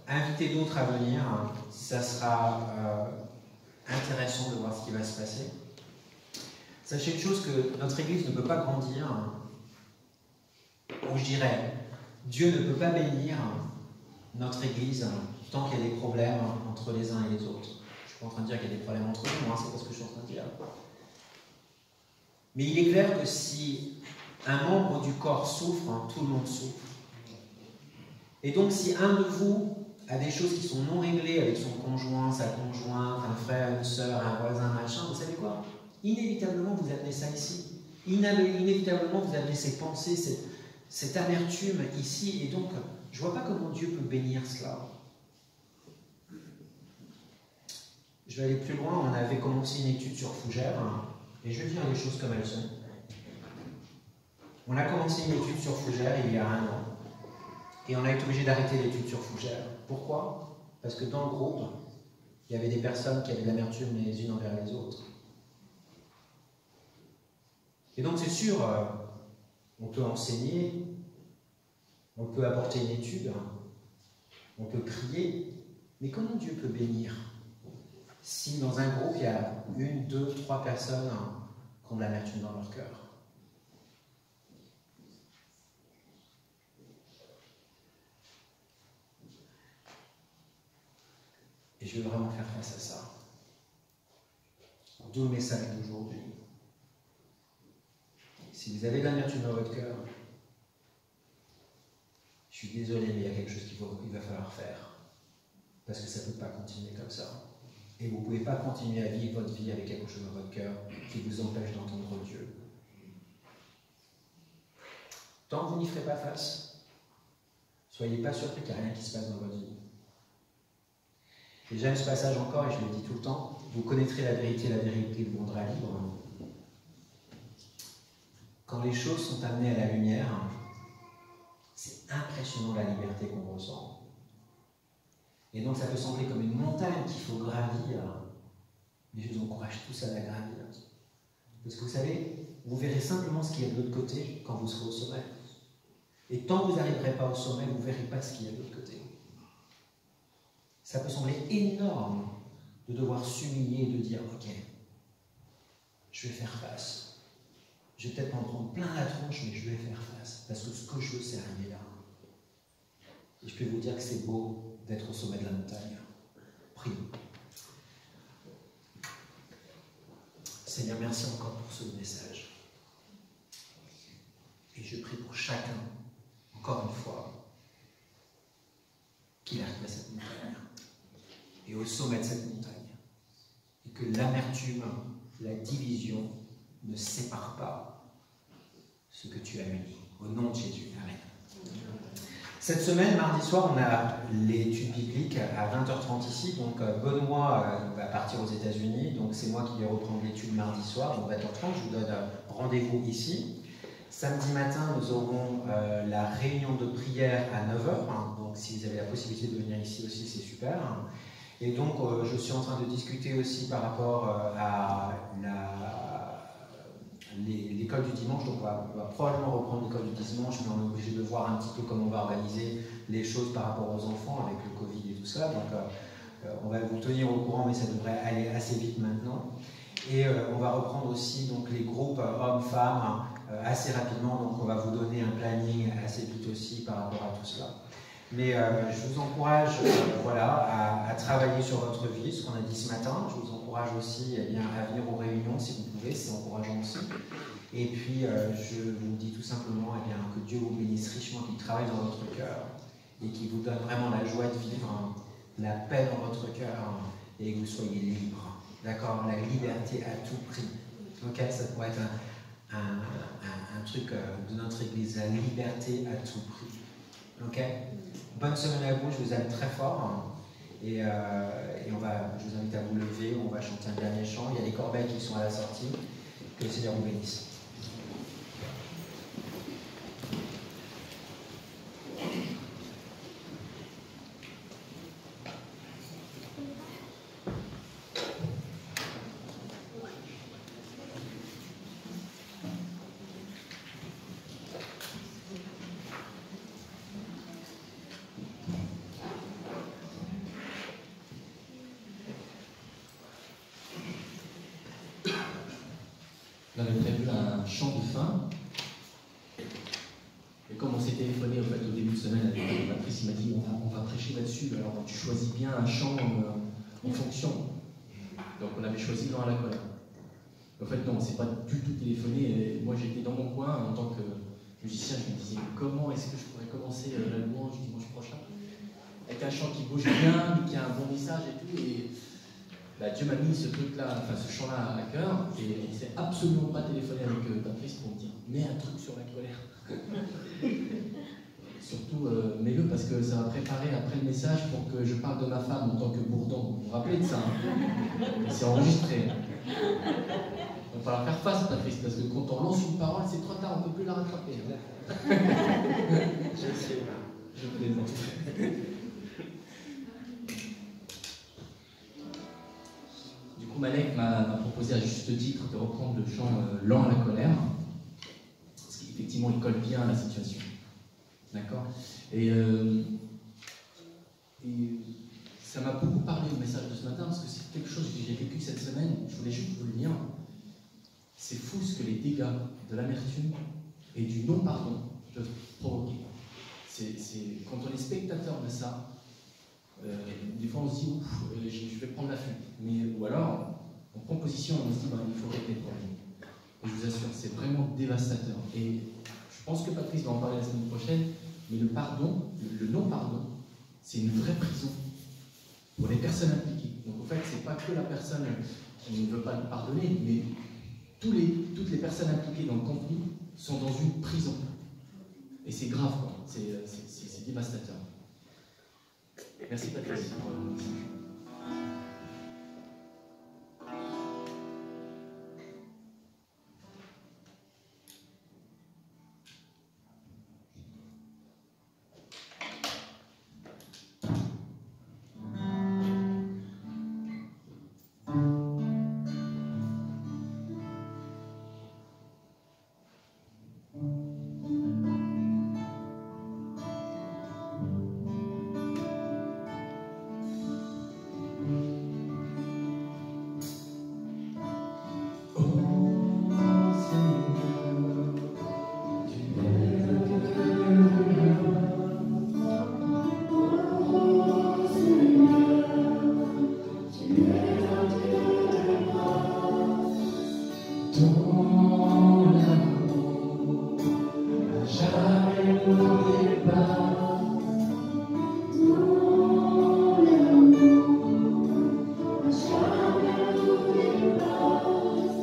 Invitez d'autres à venir. Ça sera intéressant de voir ce qui va se passer. Sachez une chose, que notre Église ne peut pas grandir, ou je dirais, Dieu ne peut pas bénir notre Église tant qu'il y a des problèmes entre les uns et les autres. Je ne suis pas en train de dire qu'il y a des problèmes entre nous, c'est pas ce que je suis en train de dire. Mais il est clair que si un membre du corps souffre, tout le monde souffre. Et donc si un de vous a des choses qui sont non réglées avec son conjoint, sa conjointe, un frère, une sœur, un voisin, machin, vous savez quoi? Inévitablement, vous amenez ça ici. Inévitablement, vous amenez ces pensées, cette amertume ici. Et donc, je ne vois pas comment Dieu peut bénir cela. Je vais aller plus loin. On avait commencé une étude sur Fougères, et je vais dire les choses comme elles sont. On a commencé une étude sur Fougères il y a 1 an, et on a été obligé d'arrêter l'étude sur Fougères. Pourquoi? Parce que dans le groupe, il y avait des personnes qui avaient de l'amertume les unes envers les autres. Et donc c'est sûr, on peut enseigner, on peut apporter une étude, on peut prier, mais comment Dieu peut bénir si dans un groupe il y a 1, 2, 3 personnes qui ont de l'amertume dans leur cœur? Et je veux vraiment faire face à ça. D'où le message d'aujourd'hui. Si vous avez de l'amertume dans votre cœur, je suis désolé, mais il y a quelque chose qu'il va falloir faire. Parce que ça ne peut pas continuer comme ça. Et vous ne pouvez pas continuer à vivre votre vie avec quelque chose dans votre cœur qui vous empêche d'entendre Dieu. Tant que vous n'y ferez pas face, soyez pas surpris qu'il n'y a rien qui se passe dans votre vie. Et j'aime ce passage encore, et je le dis tout le temps, vous connaîtrez la vérité vous rendra libre. Quand les choses sont amenées à la lumière, c'est impressionnant la liberté qu'on ressent. Et donc ça peut sembler comme une montagne qu'il faut gravir, mais je vous encourage tous à la gravir. Parce que vous savez, vous verrez simplement ce qu'il y a de l'autre côté quand vous serez au sommet. Et tant que vous n'arriverez pas au sommet, vous ne verrez pas ce qu'il y a de l'autre côté. Ça peut sembler énorme de devoir s'humilier et de dire « Ok, je vais faire face. Je vais peut-être m'en prendre plein la tronche, mais je vais faire face. Parce que ce que je veux, c'est arriver là. » Et je peux vous dire que c'est beau d'être au sommet de la montagne. Prions. Seigneur, merci encore pour ce message. Et je prie pour chacun, encore une fois, qu'il arrive à cette montagne. Et au sommet de cette montagne. Et que l'amertume, la division ne sépare pas ce que tu as uni. Au nom de Jésus. Amen. Cette semaine, mardi soir, on a l'étude biblique à 20h30 ici. Donc Benoît va partir aux États-Unis. Donc c'est moi qui vais reprendre l'étude mardi soir. Donc 20h30, je vous donne rendez-vous ici. Samedi matin, nous aurons la réunion de prière à 9h. Donc si vous avez la possibilité de venir ici aussi, c'est super. Et donc je suis en train de discuter aussi par rapport à l'école du dimanche. Donc on va probablement reprendre l'école du dimanche, mais on est obligé de voir un petit peu comment on va organiser les choses par rapport aux enfants avec le Covid et tout ça. Donc on va vous tenir au courant, mais ça devrait aller assez vite maintenant. Et on va reprendre aussi donc, les groupes hommes-femmes assez rapidement. Donc on va vous donner un planning assez vite aussi par rapport à tout cela. Mais je vous encourage voilà, à travailler sur votre vie, ce qu'on a dit ce matin. Je vous encourage aussi eh bien, à venir aux réunions si vous pouvez, c'est encourageant aussi. Et puis je vous dis tout simplement eh bien, que Dieu vous bénisse richement, qu'il travaille dans votre cœur et qu'il vous donne vraiment la joie de vivre, la paix dans votre cœur et que vous soyez libre. D'accord? La liberté à tout prix. Ok? Ça pourrait être un truc de notre église, la liberté à tout prix. Ok? Bonne semaine à vous, je vous aime très fort. Et je vous invite à vous lever, on va chanter un dernier chant. Il y a des corbeilles qui sont à la sortie. Que le Seigneur vous bénisse. On avait prévu un chant de fin. Et comme on s'est téléphoné en fait, au début de semaine avec Patrice, il m'a dit on va prêcher là-dessus, alors tu choisis bien un chant en fonction. Donc on avait choisi Dans la colère. En fait non, on ne s'est pas du tout téléphoné. Et moi j'étais dans mon coin en tant que musicien, je me disais comment est-ce que je pourrais commencer la louange dimanche prochain avec un chant qui bouge bien, mais qui a un bon message et tout. Et Dieu m'a mis ce truc-là, enfin ce chant-là à cœur, et il ne s'est absolument pas téléphoné avec Patrice pour me dire mets un truc sur la colère. Surtout, mets-le parce que ça va préparer après le message pour que je parle de ma femme en tant que bourdon. Vous vous rappelez de ça C'est enregistré. Il va falloir faire face, Patrice, parce que quand on lance une parole, c'est trop tard, on ne peut plus la rattraper. Je plaisante. Malek m'a proposé à juste titre de reprendre le chant Lent à la colère, parce qu'effectivement il colle bien à la situation. D'accord. Et ça m'a beaucoup parlé le message de ce matin, parce que c'est quelque chose que j'ai vécu cette semaine, je voulais juste vous le lire. C'est fou ce que les dégâts de l'amertume et du non-pardon peuvent provoquer. Quand on est spectateur de ça, des fois on se dit ouf, je vais prendre la fuite. Ou alors on prend position et on se dit il faut régler le problème. Et je vous assure, c'est vraiment dévastateur. Et je pense que Patrice va en parler la semaine prochaine, mais le pardon, le non-pardon, c'est une vraie prison pour les personnes impliquées. Donc en fait, c'est pas que la personne qui ne veut pas le pardonner, mais toutes les personnes impliquées dans le conflit sont dans une prison. Et c'est grave, quoi. C'est dévastateur. Merci Patrice.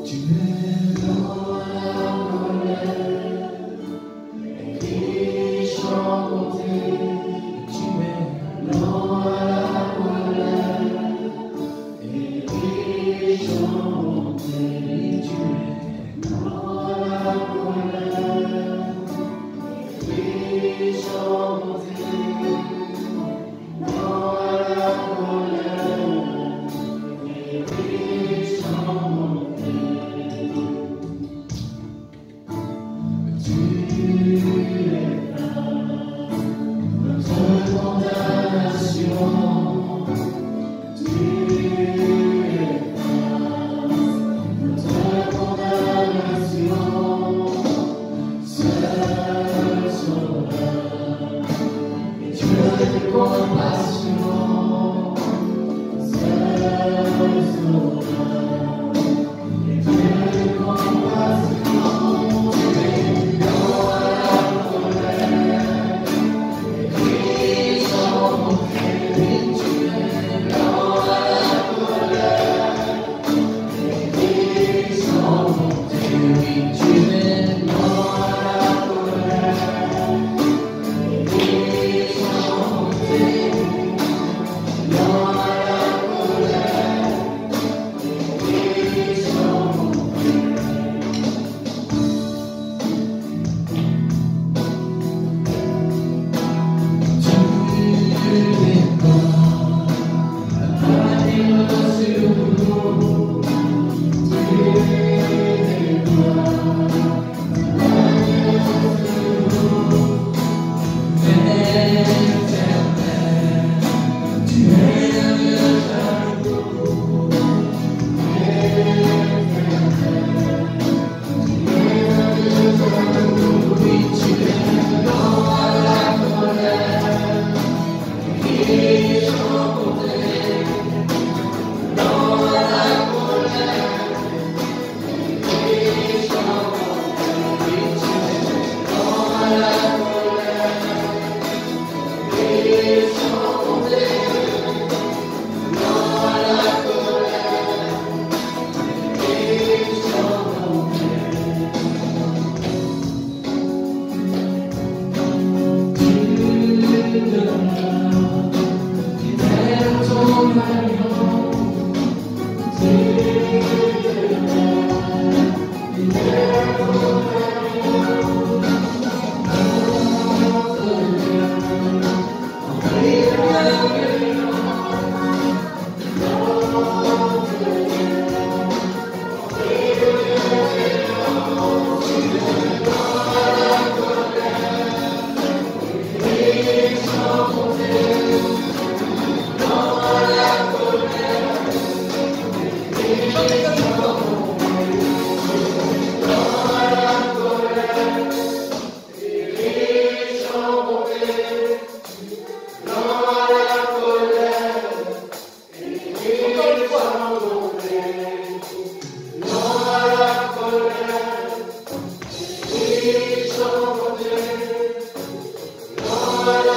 Tu es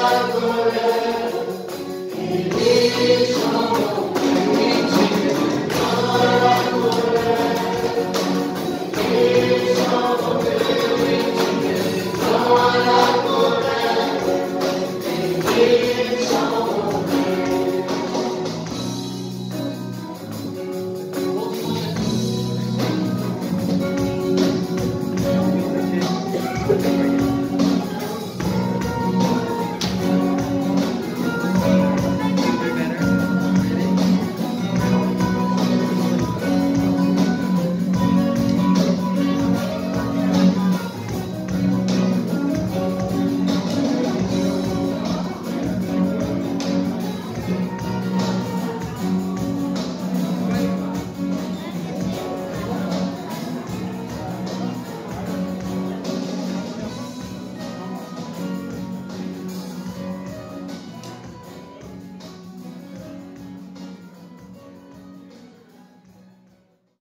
la colère.